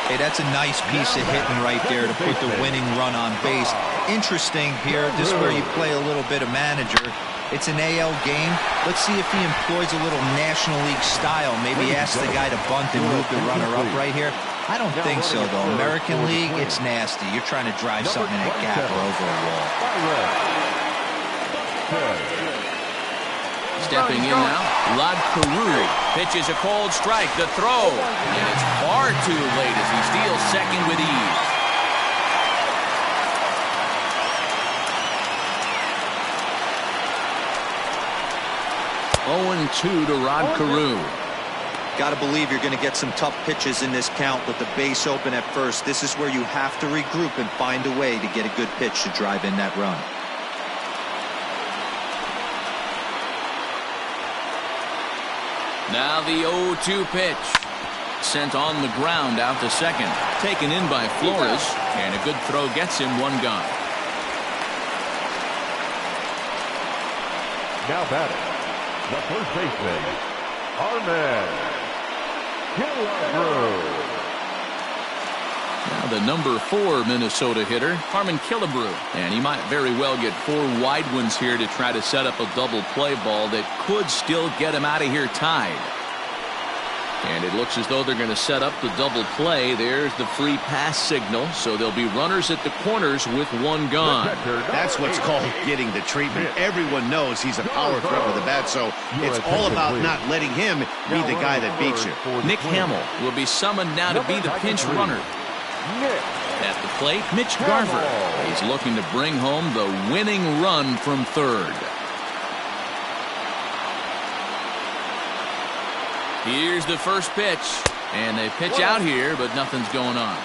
Hey, that's a nice piece of hitting right there to put the winning run on base. Interesting here, this is where you play a little bit of manager. It's an AL game. Let's see if he employs a little National League style. Maybe ask the guy to bunt and move the runner up right here. I don't think so, though. American League, it's nasty. You're trying to drive something in a gap or over a wall. Stepping in now, Rod Carew pitches a cold strike. The throw, and it's far too late as he steals second with ease. Oh, 2 to Rod Carew. Got to believe you're going to get some tough pitches in this count with the base open at first. This is where you have to regroup and find a way to get a good pitch to drive in that run. Now the 0-2 pitch. sent on the ground out to second. Taken in by Flores, and a good throw gets him one gone. Now batting, the first baseman, Armin Killebrew. Now the number 4 Minnesota hitter, Harmon Killebrew. And he might very well get 4 wide ones here to try to set up a double play ball that could still get him out of here tied. And it looks as though they're going to set up the double play. There's the free pass signal. So there'll be runners at the corners with one gone. That's what's called getting the treatment. Everyone knows he's a power threat with the bat, so it's all about not letting him be the guy that beats you. Nick Hamill will be summoned now to be the pinch runner. At the plate, Mitch Garver. He's looking to bring home the winning run from third. Here's the first pitch, and they pitch out here, but nothing's going on.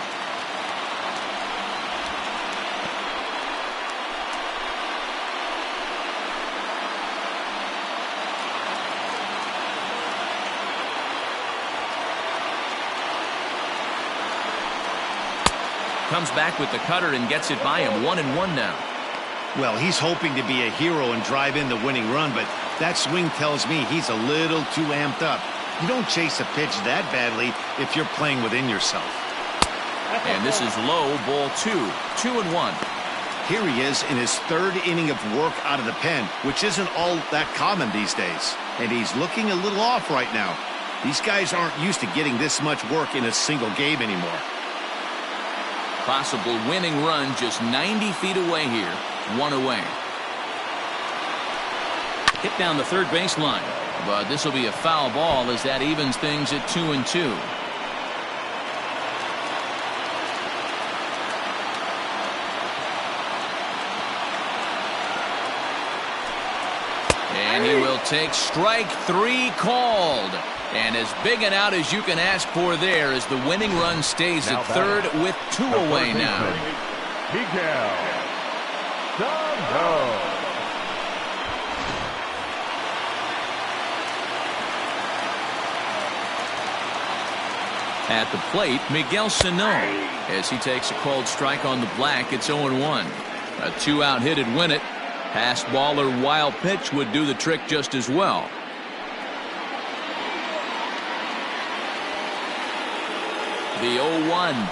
Comes back with the cutter and gets it by him. 1-1 now. Well, he's hoping to be a hero and drive in the winning run, but that swing tells me he's a little too amped up. You don't chase a pitch that badly if you're playing within yourself. And this is low, ball 2. 2-1. Here he is in his third inning of work out of the pen, which isn't all that common these days. And he's looking a little off right now. These guys aren't used to getting this much work in a single game anymore. Possible winning run just 90 feet away here. 1 away. Hit down the third baseline. But this will be a foul ball as that evens things at 2-2. And he will take strike 3 called. And as big an out as you can ask for there as the winning run stays at third with 2 away now. Miguel Sano. At the plate, Miguel Sano. As he takes a called strike on the black, it's 0-1. A 2-out hit would win it. Pass ball or wild pitch would do the trick just as well. The 0-1.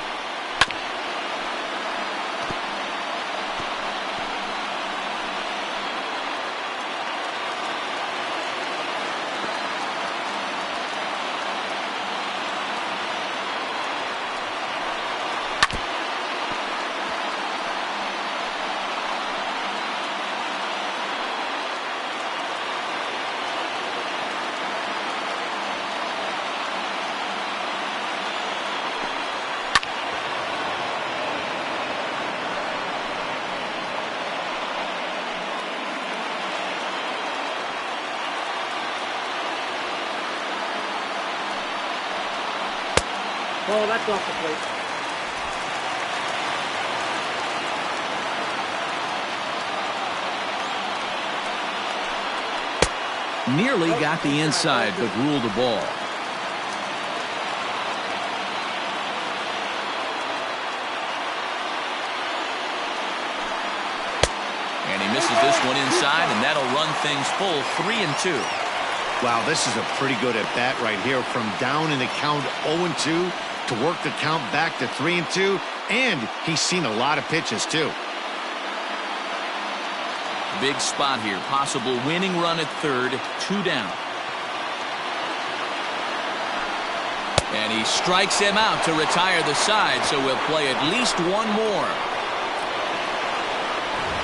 Oh, that's off the plate. Nearly got the inside, but ruled the ball. And he misses this one inside, and that'll run things full 3-2. Wow, this is a pretty good at bat right here. From down in the count 0-2 to work the count back to 3-2, and he's seen a lot of pitches too. Big spot here. Possible winning run at third. 2 down. And he strikes him out to retire the side, so we'll play at least one more.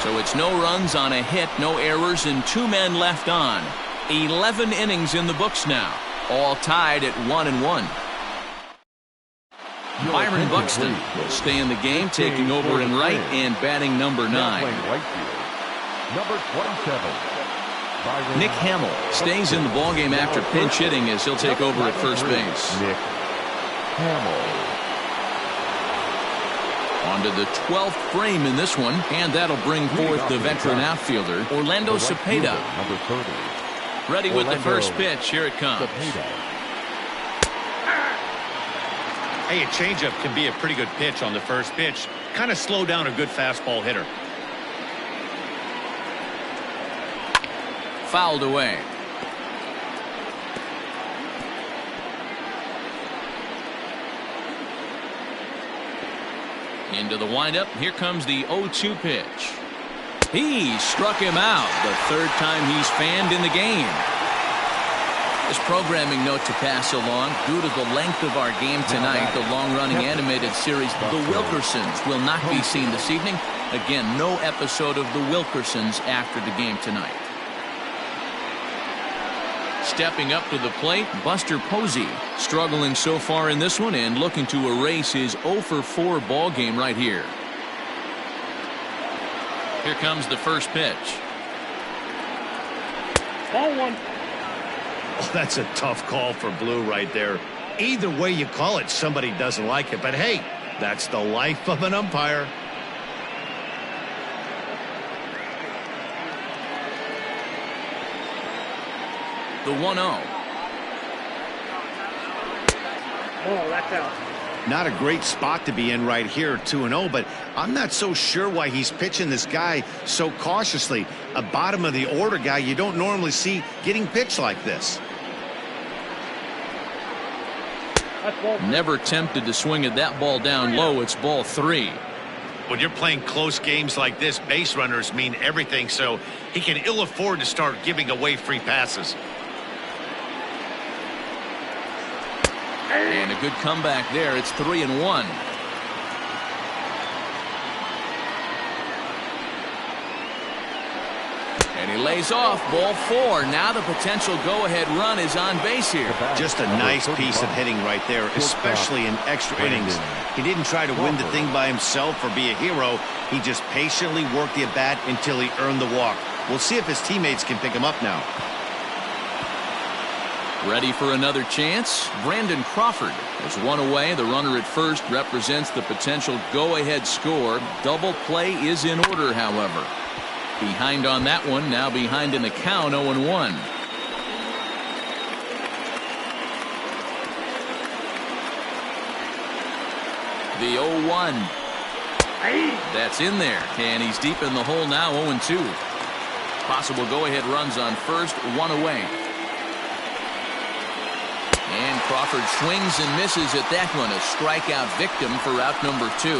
So it's no runs on a hit, no errors, and 2 men left on. 11 innings in the books now, all tied at 1-1. Byron Buxton will stay in the game, taking over in right and batting number 9. Number 27. Nick Hamill stays in the ballgame after pinch hitting as he'll take over at first base. Nick Hamill. On to the 12th frame in this one, and that'll bring forth the veteran outfielder, Orlando Cepeda. Number 30. Ready with the first pitch. Here it comes. Hey, a changeup can be a pretty good pitch on the first pitch. Kind of slow down a good fastball hitter. Fouled away. Into the windup. Here comes the 0-2 pitch. He struck him out. The third time he's fanned in the game. This programming note to pass along. Due to the length of our game tonight, the long-running animated series The Wilkersons will not be seen this evening. Again, no episode of The Wilkersons after the game tonight. Stepping up to the plate, Buster Posey, struggling so far in this one and looking to erase his 0-for-4 ball game right here. Here comes the first pitch. Ball one. Oh, that's a tough call for Blue right there. Either way you call it, somebody doesn't like it. But hey, that's the life of an umpire. The 1-0. Oh, that's out. Not a great spot to be in right here, 2-0, but I'm not so sure why he's pitching this guy so cautiously. A bottom of the order guy you don't normally see getting pitched like this. Never tempted to swing at that ball down low. It's ball 3. When you're playing close games like this, base runners mean everything, so he can ill afford to start giving away free passes. And a good comeback there. It's 3-1. And he lays off. Ball 4. Now the potential go-ahead run is on base here. Just a nice piece of hitting right there, especially in extra innings. He didn't try to win the thing by himself or be a hero. He just patiently worked the at-bat until he earned the walk. We'll see if his teammates can pick him up now. Ready for another chance? Brandon Crawford is one away. The runner at first represents the potential go-ahead score. Double play is in order, however. Behind on that one, now behind in the count, 0-1. The 0-1. That's in there, and he's deep in the hole now, 0-2. Possible go-ahead runs on first, one away. And Crawford swings and misses at that one. A strikeout victim for out number 2.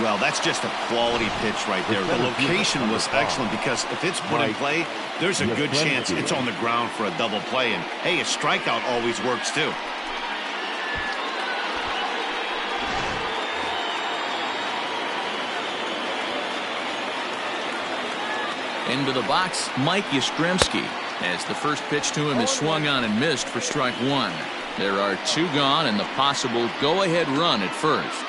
Well, that's just a quality pitch right there. The location was excellent because if it's put in play, there's a good chance it's on the ground for a double play. And, hey, a strikeout always works, too. Into the box, Mike Yastrzemski, as the first pitch to him is swung on and missed for strike 1. There are 2 gone and the possible go-ahead run at first.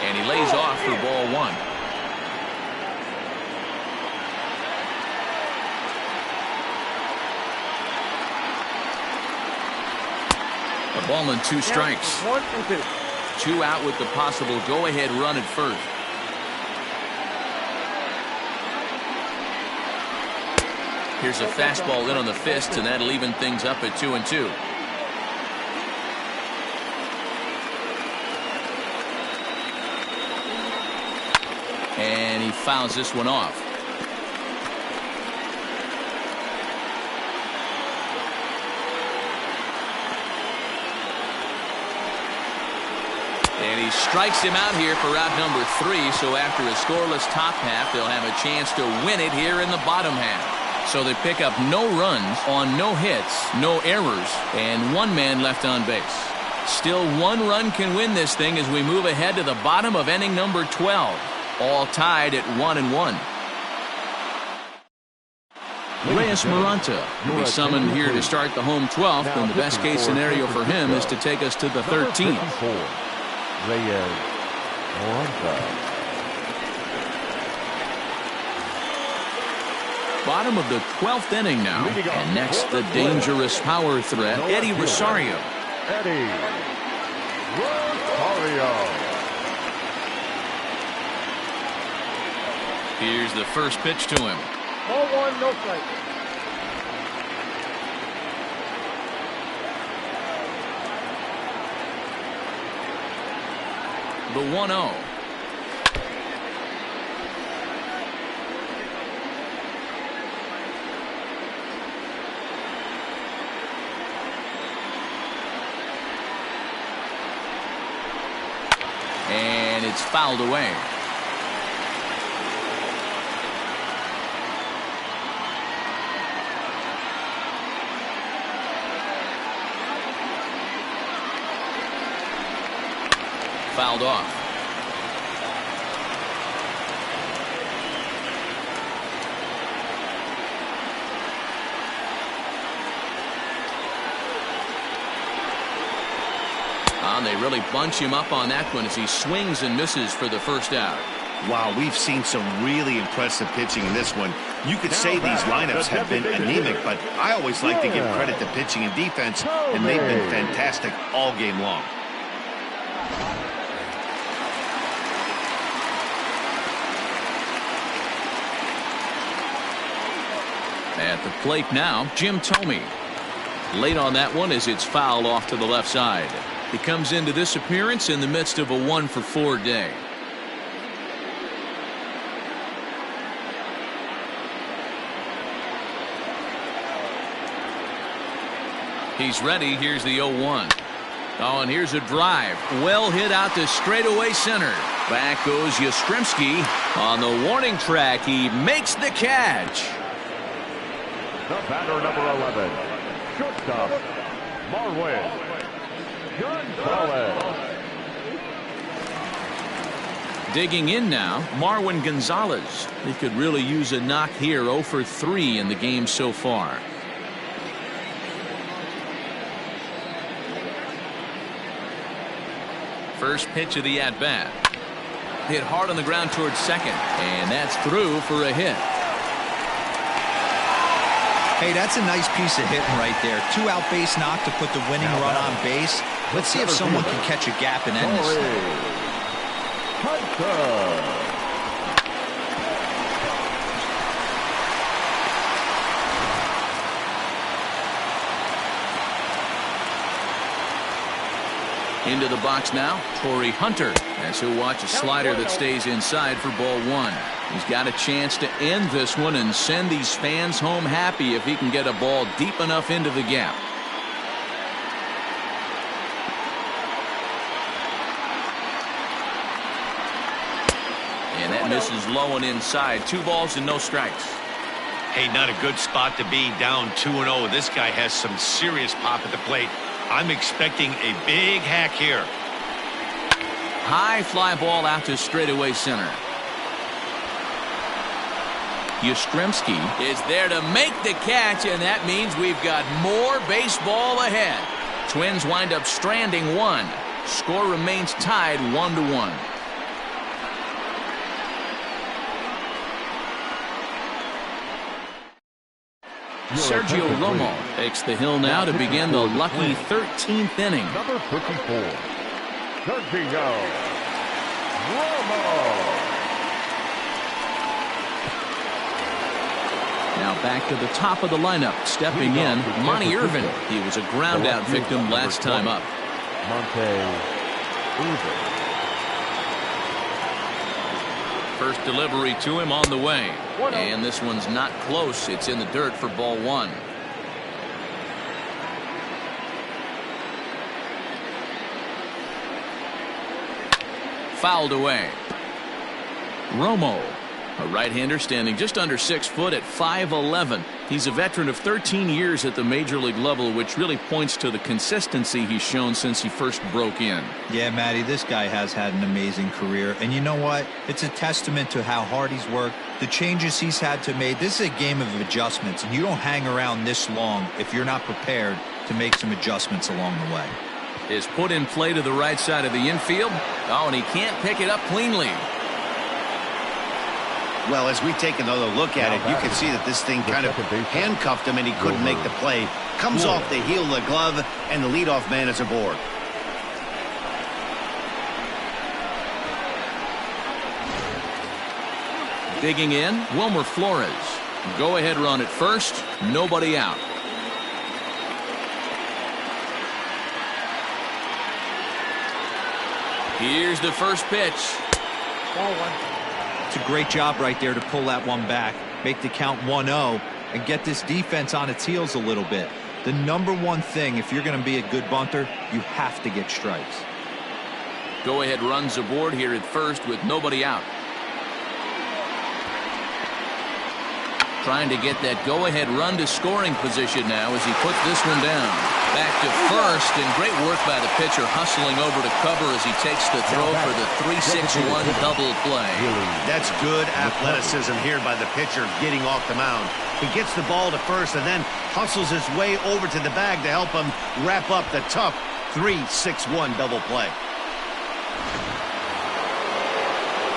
And he lays off for ball 1. A ball and 2 strikes. 1 and 2. 2 out with the possible go-ahead run at first. Here's a fastball in on the fist, and that'll even things up at 2-2. And he fouls this one off. And he strikes him out here for out number 3. So after a scoreless top half, they'll have a chance to win it here in the bottom half. So they pick up no runs on no hits, no errors, and 1 man left on base. Still 1 run can win this thing as we move ahead to the bottom of inning number 12. All tied at 1-1. Reyes Maranta will be summoned here to start the home 12th, and the best case scenario for him is to take us to the 13th. Reyes Maranta. Bottom of the 12th inning now, and next the dangerous power threat, Eddie Rosario. Eddie Rosario. Here's the first pitch to him. Ball one, no strike. The 1-0. And it's fouled away. Fouled off. And they really bunch him up on that one as he swings and misses for the first out. Wow, we've seen some really impressive pitching in this one. You could say these lineups have been anemic, but I always like to give credit to pitching and defense, and they've been fantastic all game long. At the plate now, Jim Thome. Late on that one as it's fouled off to the left side. He comes into this appearance in the midst of a 1-for-4 day. He's ready. Here's the 0-1. Oh, and here's a drive. Well hit out to straightaway center. Back goes Yastrzemski. On the warning track, he makes the catch. The batter, number 11, shortstop, Marwin Gonzalez. Digging in now, Marwin Gonzalez. He could really use a knock here. 0 for 3 in the game so far. First pitch of the at-bat. Hit hard on the ground towards second, and that's through for a hit. Hey, that's a nice piece of hitting right there. 2-out base knock to put the winning run on base. Let's see if someone can catch a gap and end this thing. Into the box now, Torrey Hunter, as he'll watch a slider that stays inside for ball one. He's got a chance to end this one and send these fans home happy if he can get a ball deep enough into the gap. And that misses low and inside. 2 balls and no strikes. Hey, not a good spot to be, down 2-0. This guy has some serious pop at the plate. I'm expecting a big hack here. High fly ball out to straightaway center. Yastrzemski is there to make the catch, and that means we've got more baseball ahead. Twins wind up stranding 1. Score remains tied 1-1. Sergio Romo takes the hill now to begin the lucky 13th inning. Number 54, Sergio Romo. Now back to the top of the lineup. Stepping in, Monty Irvin. He was a ground-out victim last time up. Monte Irvin. First delivery to him on the way. And this one's not close. It's in the dirt for ball 1. Fouled away. Romo, a right-hander standing just under 6 foot at 5'11". He's a veteran of 13 years at the major league level, which really points to the consistency he's shown since he first broke in. Yeah, Matty, this guy has had an amazing career. And you know what? It's a testament to how hard he's worked, the changes he's had to make. This is a game of adjustments, and you don't hang around this long if you're not prepared to make some adjustments along the way. Is put in play to the right side of the infield. Oh, and he can't pick it up cleanly. Well, as we take another look at it, you can see that this thing kind of handcuffed him and he couldn't make the play. Comes off the heel of the glove, and the leadoff man is aboard. Digging in, Wilmer Flores. Go ahead run at first, nobody out. Here's the first pitch. Ball one. It's a great job right there to pull that one back, make the count 1-0, and get this defense on its heels a little bit. The number one thing, if you're going to be a good bunter, you have to get strikes. Go ahead runs aboard here at first with nobody out. Trying to get that go-ahead run to scoring position now as he puts this one down. Back to first, and great work by the pitcher hustling over to cover as he takes the throw for the 3-6-1 double play. That's good athleticism here by the pitcher getting off the mound. He gets the ball to first and then hustles his way over to the bag to help him wrap up the tough 3-6-1 double play.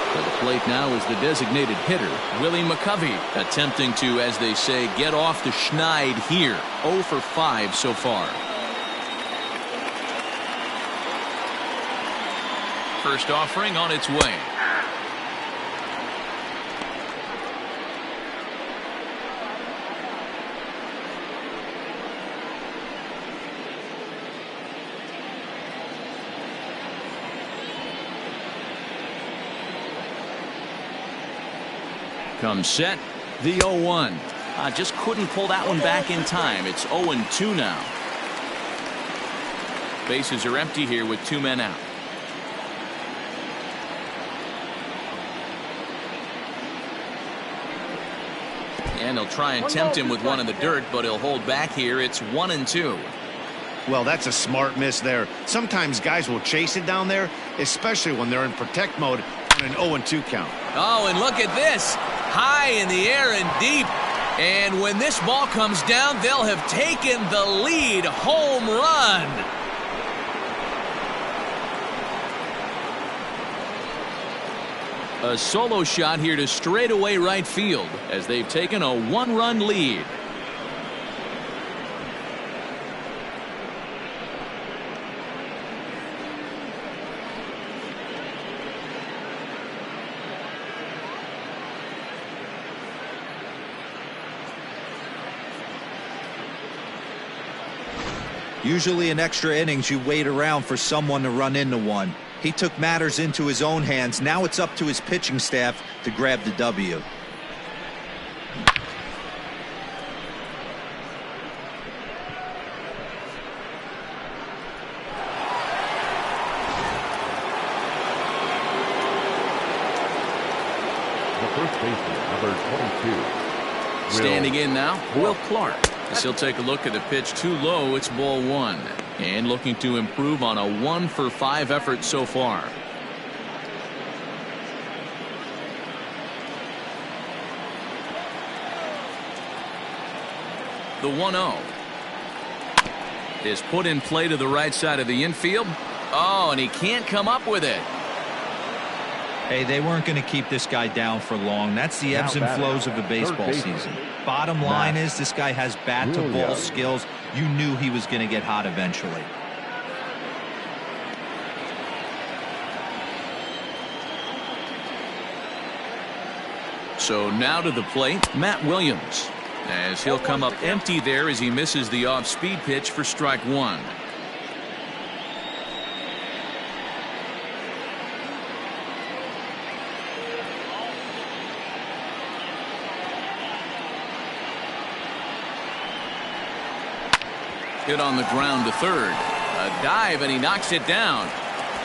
To the plate now is the designated hitter, Willie McCovey, attempting to, as they say, get off the schneid here. 0 for 5 so far. First offering on its way. Comes set, the 0-1. Just couldn't pull that one back in time. It's 0-2 now. Bases are empty here with 2 men out. And they'll try and tempt him with one in the dirt, but he'll hold back here. It's 1-2. Well, that's a smart miss there. Sometimes guys will chase it down there, especially when they're in protect mode on an 0-2 count. Oh, and look at this. High in the air and deep. And when this ball comes down, they'll have taken the lead. Home run. A solo shot here to straightaway right field as they've taken a 1-run lead. Usually in extra innings, you wait around for someone to run into one. He took matters into his own hands. Now it's up to his pitching staff to grab the W. The first baseman, number 22. Standing in now, Will Clark. As he'll take a look at the pitch too low, it's ball 1. And looking to improve on a 1 for 5 effort so far. The 1-0 is put in play to the right side of the infield. Oh, and he can't come up with it. Hey, they weren't going to keep this guy down for long. That's the ebbs and flows of a baseball season. Bottom line is this guy has bat-to-ball skills. You knew he was going to get hot eventually. So now to the plate, Matt Williams. As he'll come up empty there as he misses the off-speed pitch for strike 1. Hit on the ground to third. A dive, and he knocks it down.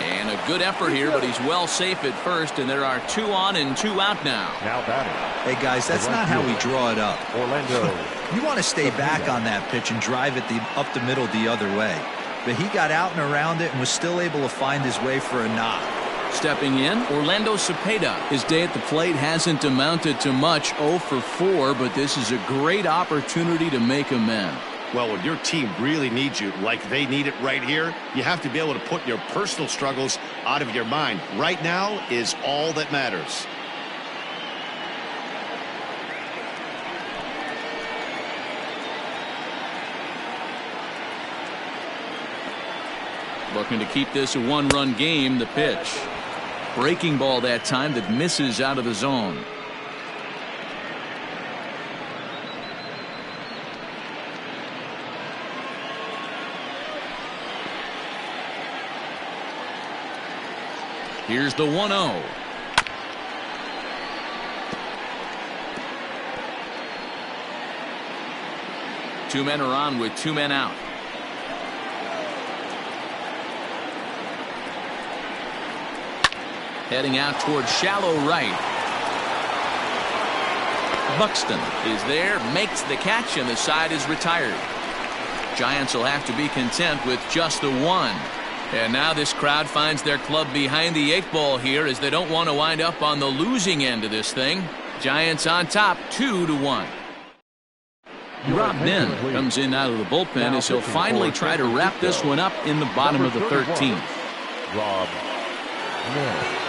And a good effort here, but he's well safe at first, and there are 2 on and 2 out now. Now batting. Hey, guys, that's not how we draw it up. Orlando. You want to stay back on that pitch and drive it up the middle the other way. But he got out and around it and was still able to find his way for a knock. Stepping in, Orlando Cepeda. His day at the plate hasn't amounted to much, 0 for 4, but this is a great opportunity to make amends. Well, when your team really needs you, like they need it right here, you have to be able to put your personal struggles out of your mind. Right now is all that matters. Looking to keep this a 1-run game. The pitch. Breaking ball that time that misses out of the zone. Here's the 1-0. Two men are on with two men out. Heading out towards shallow right. Buxton is there, makes the catch, and the side is retired. Giants will have to be content with just the one. And now this crowd finds their club behind the 8 ball here, as they don't want to wind up on the losing end of this thing. Giants on top 2-1. Rob Nen comes in out of the bullpen as he'll finally try to wrap this one up in the bottom of the 13th. Rob Nen.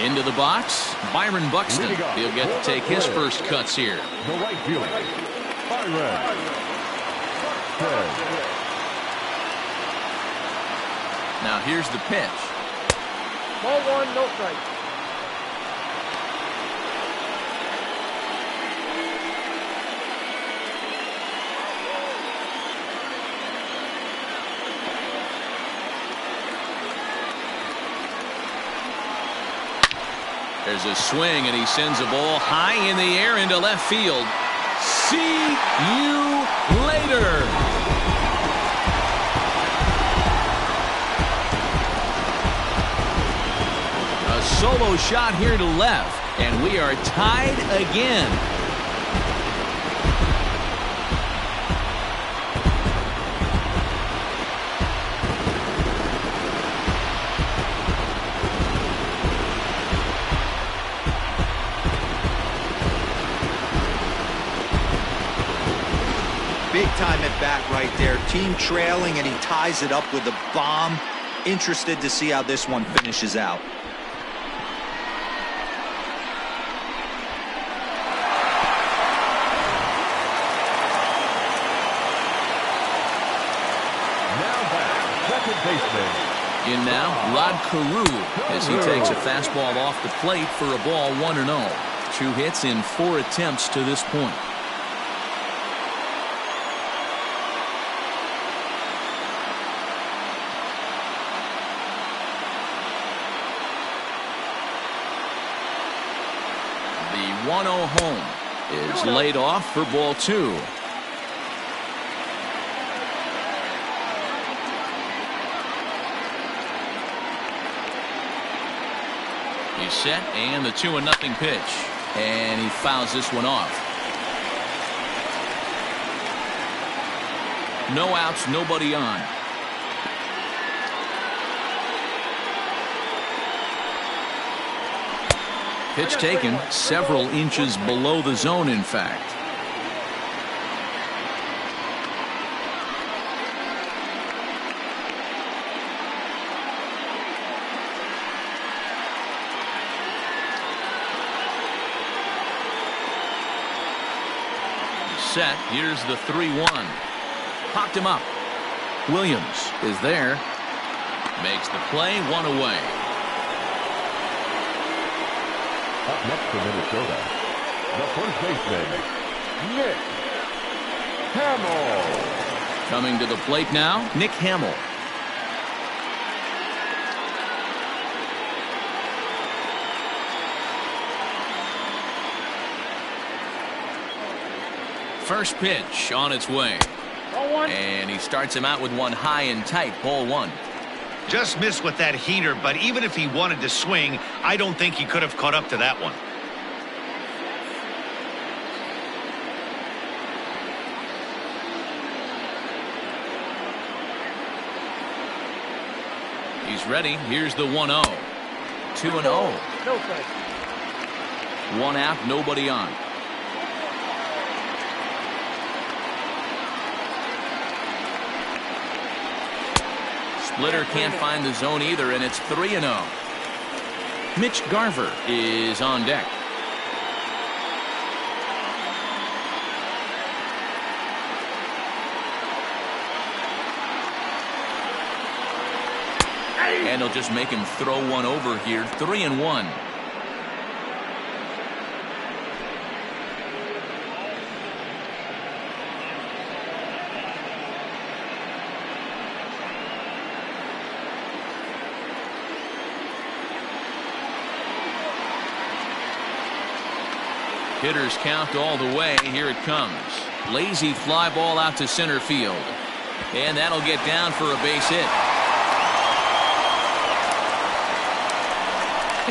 Into the box, Byron Buxton. He'll get to take his first cuts here. The right fielder, Byron Buxton. Now here's the pitch. Ball 1, no strike. There's a swing, and he sends a ball high in the air into left field. See you later. A solo shot here to left, and we are tied again. Big time at bat right there. Team trailing, and he ties it up with a bomb. Interested to see how this one finishes out. Now back, second baseman. In now, Rod Carew, as he takes a fastball off the plate for a ball 1-0. 2 hits in 4 attempts to this point. The 1-0 home is laid off for ball 2. He's set, and the 2-0 pitch, and he fouls this one off. No outs, nobody on. Pitch taken several inches below the zone, in fact. Set. Here's the 3-1. Popped him up. Williams is there. Makes the play, 1 away. Up next for Minnesota, the first baseman, Nick Hamill. Coming to the plate now, Nick Hamill. First pitch on its way. Ball 1. And he starts him out with one high and tight, ball 1. Just missed with that heater, but even if he wanted to swing, I don't think he could have caught up to that one. He's ready. Here's the 1-0. 2-0. No strike. 1 out, nobody on. Splitter can't find the zone either, and it's 3-0. Mitch Garver is on deck. And he'll just make him throw one over here. 3-1. Hitters count all the way. Here it comes. Lazy fly ball out to center field. And that'll get down for a base hit.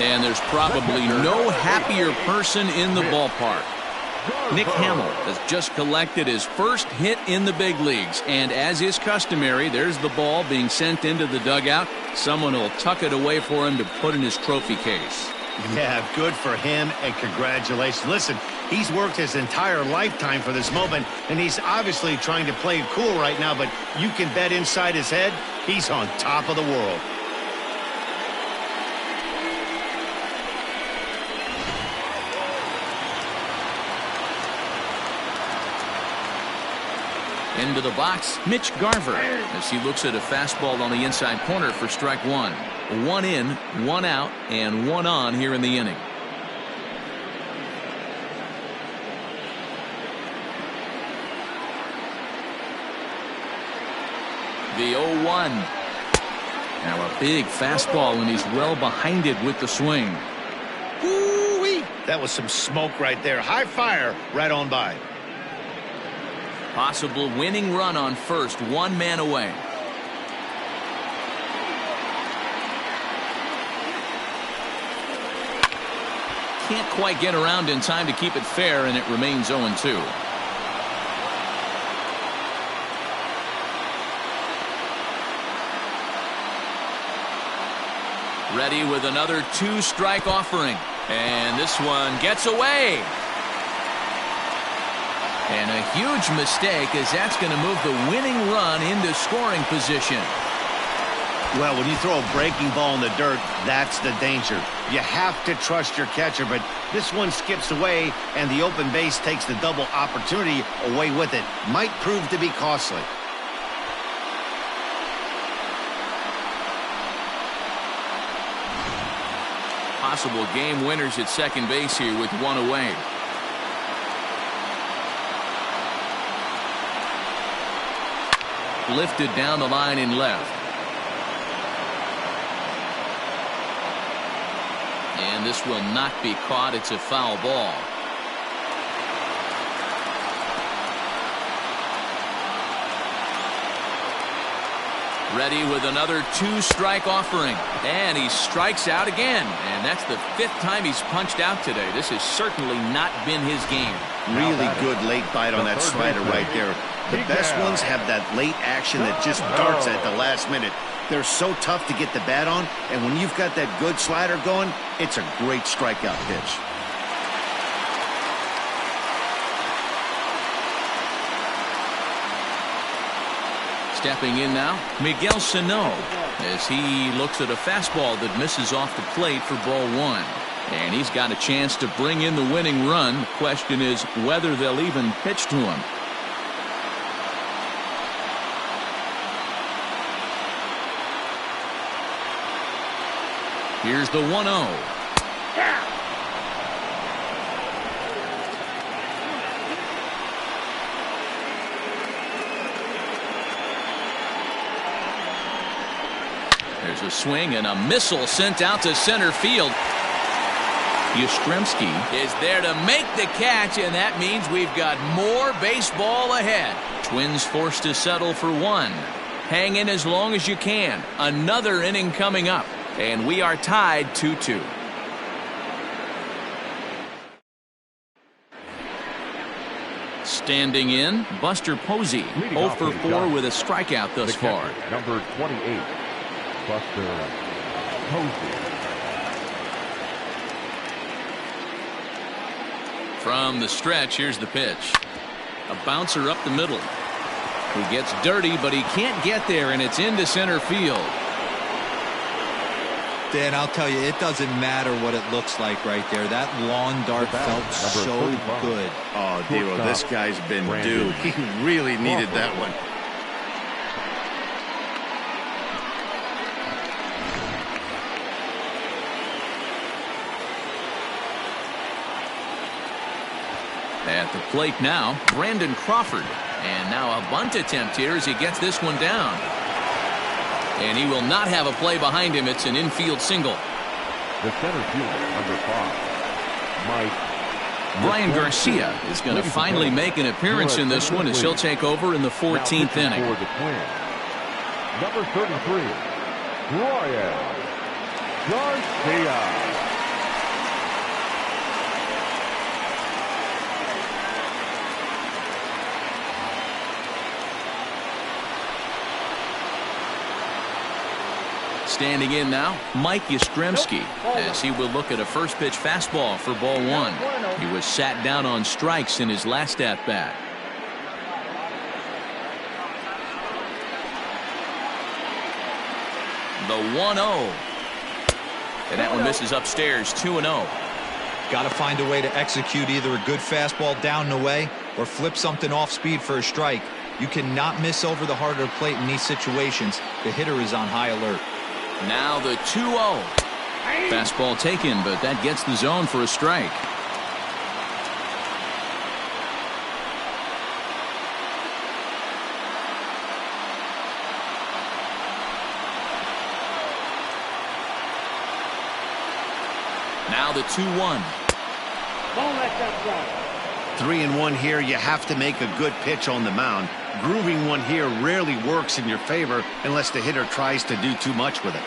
And there's probably no happier person in the ballpark. Nick Hamill has just collected his first hit in the big leagues. And as is customary, there's the ball being sent into the dugout. Someone will tuck it away for him to put in his trophy case. Yeah, good for him, and congratulations. Listen, he's worked his entire lifetime for this moment, and he's obviously trying to play it cool right now, but you can bet inside his head, he's on top of the world. Into the box, Mitch Garver, as he looks at a fastball on the inside corner for strike one. One in, one out, and one on here in the inning. The 0-1. Now a big fastball, and he's well behind it with the swing. Woo-wee! That was some smoke right there. High fire right on by. Possible winning run on first, one man away. Can't quite get around in time to keep it fair, and it remains 0-2. Ready with another two-strike offering. And this one gets away. And a huge mistake, as that's going to move the winning run into scoring position. Well, when you throw a breaking ball in the dirt, that's the danger. You have to trust your catcher, but this one skips away, and the open base takes the double opportunity away with it. Might prove to be costly. Possible game winners at second base here with one away. Lifted down the line in left. And this will not be caught. It's a foul ball. Ready with another two-strike offering. And he strikes out again. And that's the fifth time he's punched out today. This has certainly not been his game. Really good late bite on that slider right there. The best ones have that late action that just darts at the last minute. They're so tough to get the bat on, and when you've got that good slider going, it's a great strikeout pitch. Stepping in now, Miguel Sano, as he looks at a fastball that misses off the plate for ball one. And he's got a chance to bring in the winning run. The question is whether they'll even pitch to him. Here's the 1-0. There's a swing and a missile sent out to center field. Yastrzemski is there to make the catch, and that means we've got more baseball ahead. Twins forced to settle for one. Hang in as long as you can. Another inning coming up. And we are tied 2-2. Standing in, Buster Posey, 0 for 4 with a strikeout thus far. Number 28, Buster Posey. From the stretch, here's the pitch. A bouncer up the middle. He gets dirty, but he can't get there, and it's into center field. Dan, I'll tell you, it doesn't matter what it looks like right there. That lawn dart felt so good. Oh, Dero, this guy's been due. He really needed that one. At the plate now, Brandon Crawford. And now a bunt attempt here as he gets this one down. And he will not have a play behind him. It's an infield single. The center fielder, number 5, Mike Brian Garcia is going to finally make an appearance in this one as he'll take over in the 14th inning. For the Twins, number 33, Brian Garcia. Standing in now, Mike Yastrzemski, as he will look at a first pitch fastball for ball one. He was sat down on strikes in his last at bat. The 1-0. And that one misses upstairs, 2-0. Got to find a way to execute either a good fastball down and away or flip something off speed for a strike. You cannot miss over the heart of the plate in these situations. The hitter is on high alert. Now the 2-0. Fastball taken, but that gets the zone for a strike. Now the 2-1. Don't let that fly. 3-1 here. You have to make a good pitch on the mound. Grooving one here rarely works in your favor unless the hitter tries to do too much with it.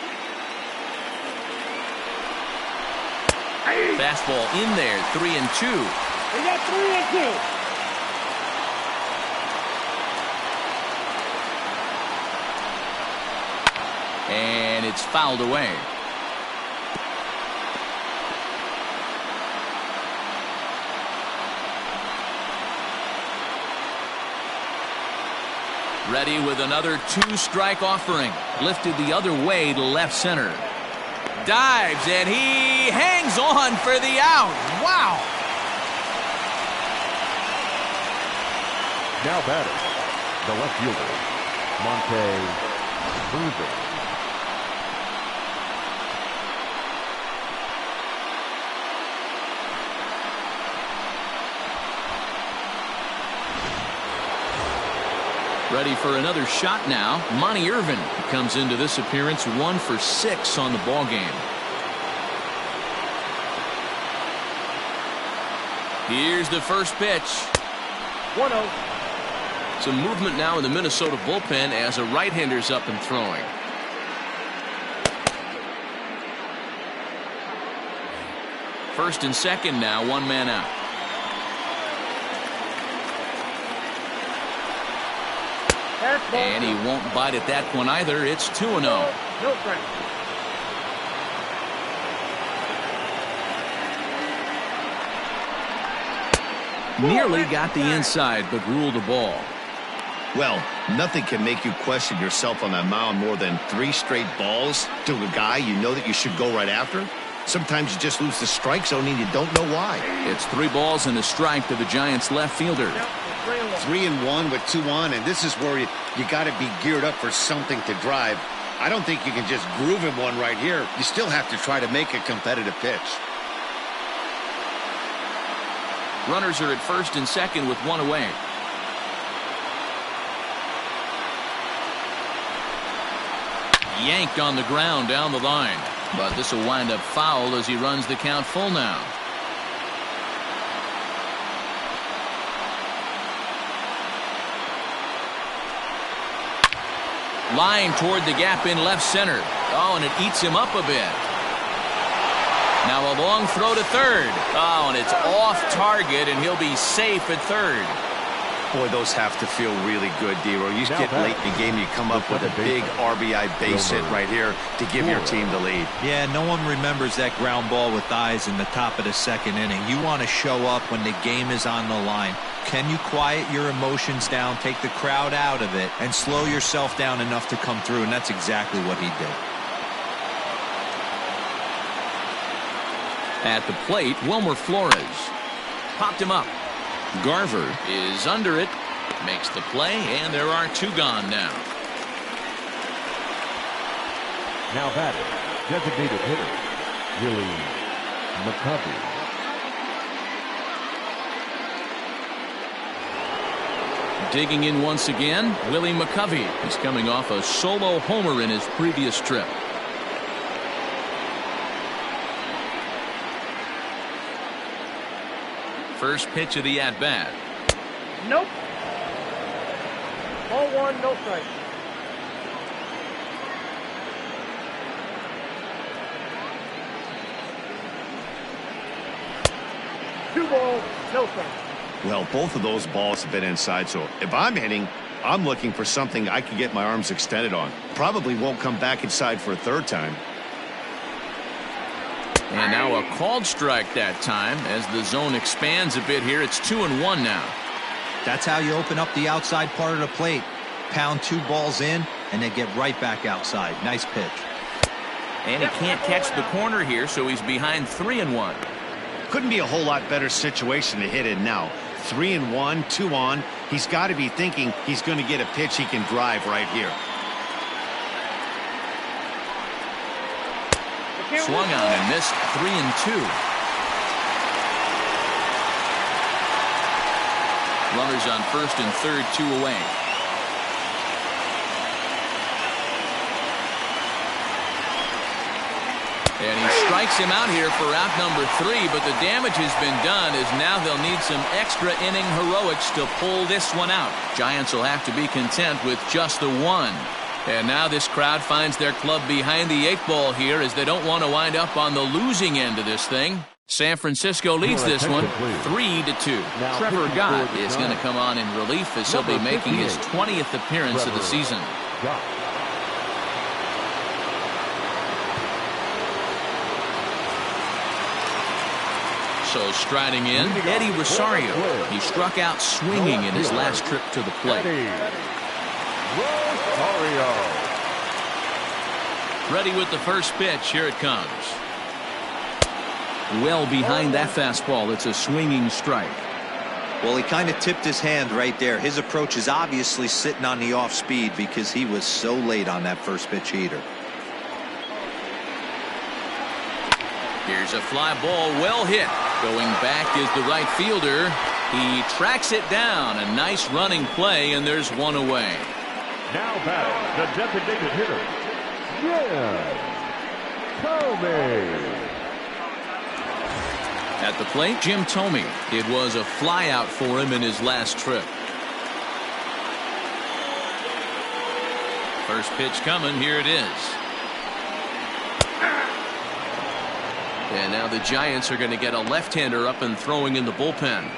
Fastball in there, 3-2. We got 3-2. And it's fouled away. Ready with another two-strike offering. Lifted the other way to left center. Dives, and he hangs on for the out. Wow. Now batting, the left fielder, Monte Bruiser. Ready for another shot now. Monty Irvin comes into this appearance 1 for 6 on the ball game. Here's the first pitch. 1-0. Some movement now in the Minnesota bullpen as a right-hander's up and throwing. First and second now, one man out. And he won't bite at that one either. It's 2-0. No strike. Nearly got the inside, but ruled a ball. Well, nothing can make you question yourself on that mound more than 3 straight balls to a guy you know that you should go right after. Sometimes you just lose the strike zone and you don't know why. It's 3 balls and a strike to the Giants left fielder. 3-1 with 2 on, and this is where you got to be geared up for something to drive. I don't think you can just groove him one right here. You still have to try to make a competitive pitch. Runners are at first and second with 1 away. Yanked on the ground down the line, but this will wind up foul as he runs the count full now. Line toward the gap in left center. Oh, and it eats him up a bit. Now a long throw to third. Oh, and it's off target, and he'll be safe at third. Boy, those have to feel really good, D-Roy. You get late in the game, you come up with a big RBI base hit right here to give your team the lead. Yeah, no one remembers that ground ball with eyes in the top of the second inning. You want to show up when the game is on the line. Can you quiet your emotions down, take the crowd out of it, and slow yourself down enough to come through? And that's exactly what he did. At the plate, Wilmer Flores popped him up. Garver is under it, makes the play, and there are 2 gone now. Now batting, designated hitter, Willie McCovey. Digging in once again, Willie McCovey is coming off a solo homer in his previous trip. First pitch of the at-bat. Nope. Ball one, no strike. Two balls, no strike. Well, both of those balls have been inside, so if I'm hitting, I'm looking for something I can get my arms extended on. Probably won't come back inside for a third time. And now a called strike that time as the zone expands a bit here. It's 2-1 now. That's how you open up the outside part of the plate. Pound 2 balls in and then get right back outside. Nice pitch. And he can't catch the corner here, so he's behind 3-1. Couldn't be a whole lot better situation to hit in now. 3-1, 2 on. He's got to be thinking he's going to get a pitch he can drive right here. Swung on and missed. 3-2. Runners on first and third, 2 away. And he strikes him out here for out number 3, but the damage has been done as now they'll need some extra inning heroics to pull this one out. Giants will have to be content with just the 1. And now this crowd finds their club behind the 8 ball here as they don't want to wind up on the losing end of this thing. San Francisco leads this one 3-2. Trevor Gott is going to come on in relief as he'll be making his 20th appearance of the season. So striding in, Eddie Rosario. He struck out swinging in his last trip to the plate. Ready with the first pitch. Here it comes. Well behind that fastball. It's a swinging strike. Well, he kind of tipped his hand right there. His approach is obviously sitting on the off speed because he was so late on that first pitch heater. Here's a fly ball, well hit. Going back is the right fielder. He tracks it down. A nice running play, and there's one away. Now batting, the designated hitter, Tomey. At the plate, Jim Tomey. It was a fly out for him in his last trip. First pitch coming. Here it is. And now the Giants are going to get a left-hander up and throwing in the bullpen.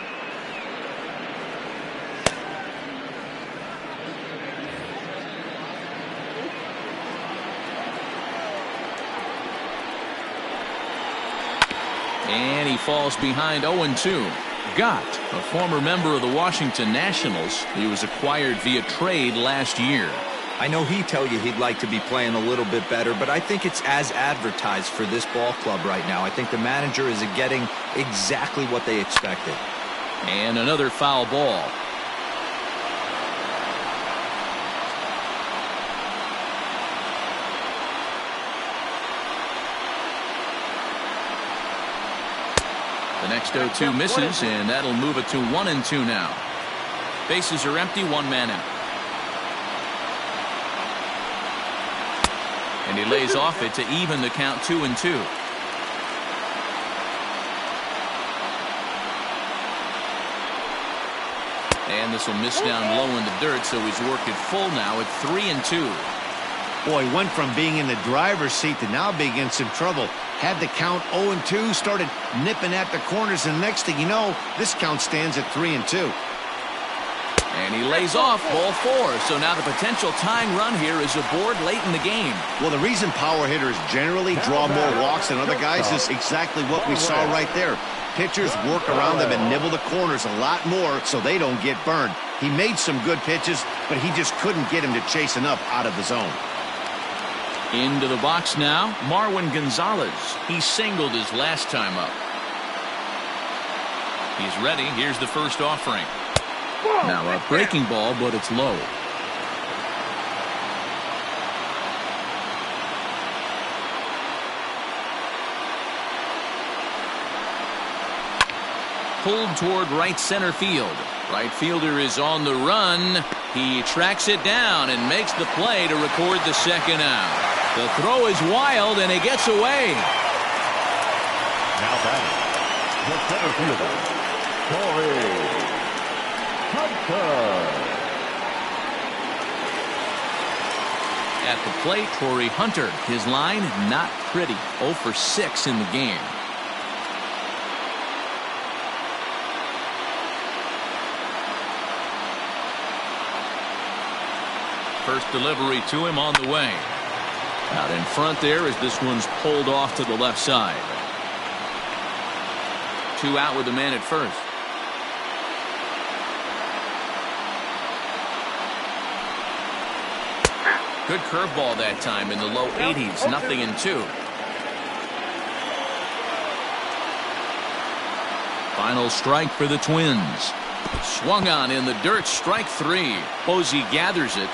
And he falls behind 0-2. Gott, a former member of the Washington Nationals. He was acquired via trade last year. I know he'd tell you he'd like to be playing a little bit better, but I think it's as advertised for this ball club right now. I think the manager is getting exactly what they expected. And another foul ball. The next 0-2 misses, and that'll move it to 1-2 now. Bases are empty, 1 man out. And he lays off it to even the count 2-2. And this will miss down low in the dirt, so he's worked it full now at 3-2. Boy, went from being in the driver's seat to now being in some trouble. Had the count 0-2, started nipping at the corners, and next thing you know, this count stands at 3-2. And he lays off ball 4. So now the potential tying run here is aboard late in the game. Well, the reason power hitters generally draw more walks than other guys is exactly what we saw right there. Pitchers work around them and nibble the corners a lot more so they don't get burned. He made some good pitches, but he just couldn't get him to chase enough out of the zone. Into the box now, Marwin Gonzalez. He singled his last time up. He's ready. Here's the first offering. Now a breaking ball, but it's low. Pulled toward right center field. Right fielder is on the run. He tracks it down and makes the play to record the second out. The throw is wild, and he gets away. Now batting, the center fielder, Torrey Hunter. At the plate, Torrey Hunter. His line, not pretty. 0 for 6 in the game. First delivery to him on the way. Out in front there as this one's pulled off to the left side. 2 out with the man at first. Good curveball that time in the low 80s. 0-2. Final strike for the Twins. Swung on in the dirt. Strike 3. Posey gathers it.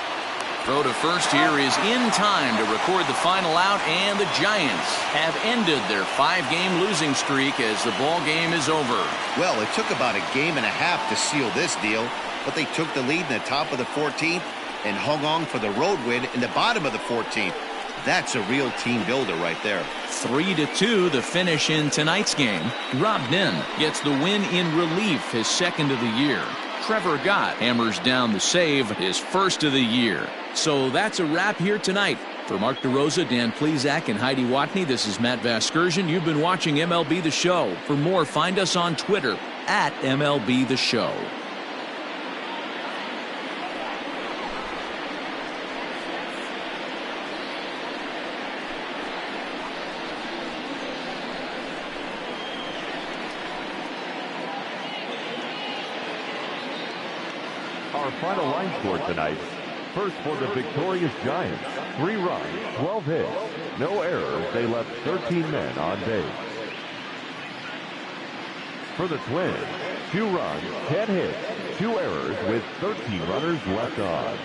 Throw to first here is in time to record the final out, and the Giants have ended their 5-game losing streak as the ball game is over. Well, it took about a game and a half to seal this deal, but they took the lead in the top of the 14th and hung on for the road win in the bottom of the 14th. That's a real team builder right there. 3-2 the finish in tonight's game. Rob Nin gets the win in relief, his second of the year. Trevor Gott hammers down the save, his first of the year. So that's a wrap here tonight. For Mark DeRosa, Dan Plesac, and Heidi Watney, this is Matt Vasgersian. You've been watching MLB The Show. For more, find us on Twitter at MLB The Show. Our final line score tonight. First for the victorious Giants, 3 runs, 12 hits, no errors. They left 13 men on base. For the Twins, 2 runs, 10 hits, 2 errors with 13 runners left on.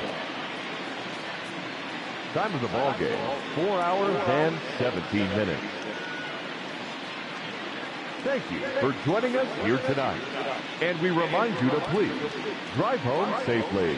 Time of the ball game, 4 hours and 17 minutes. Thank you for joining us here tonight. And we remind you to please drive home safely.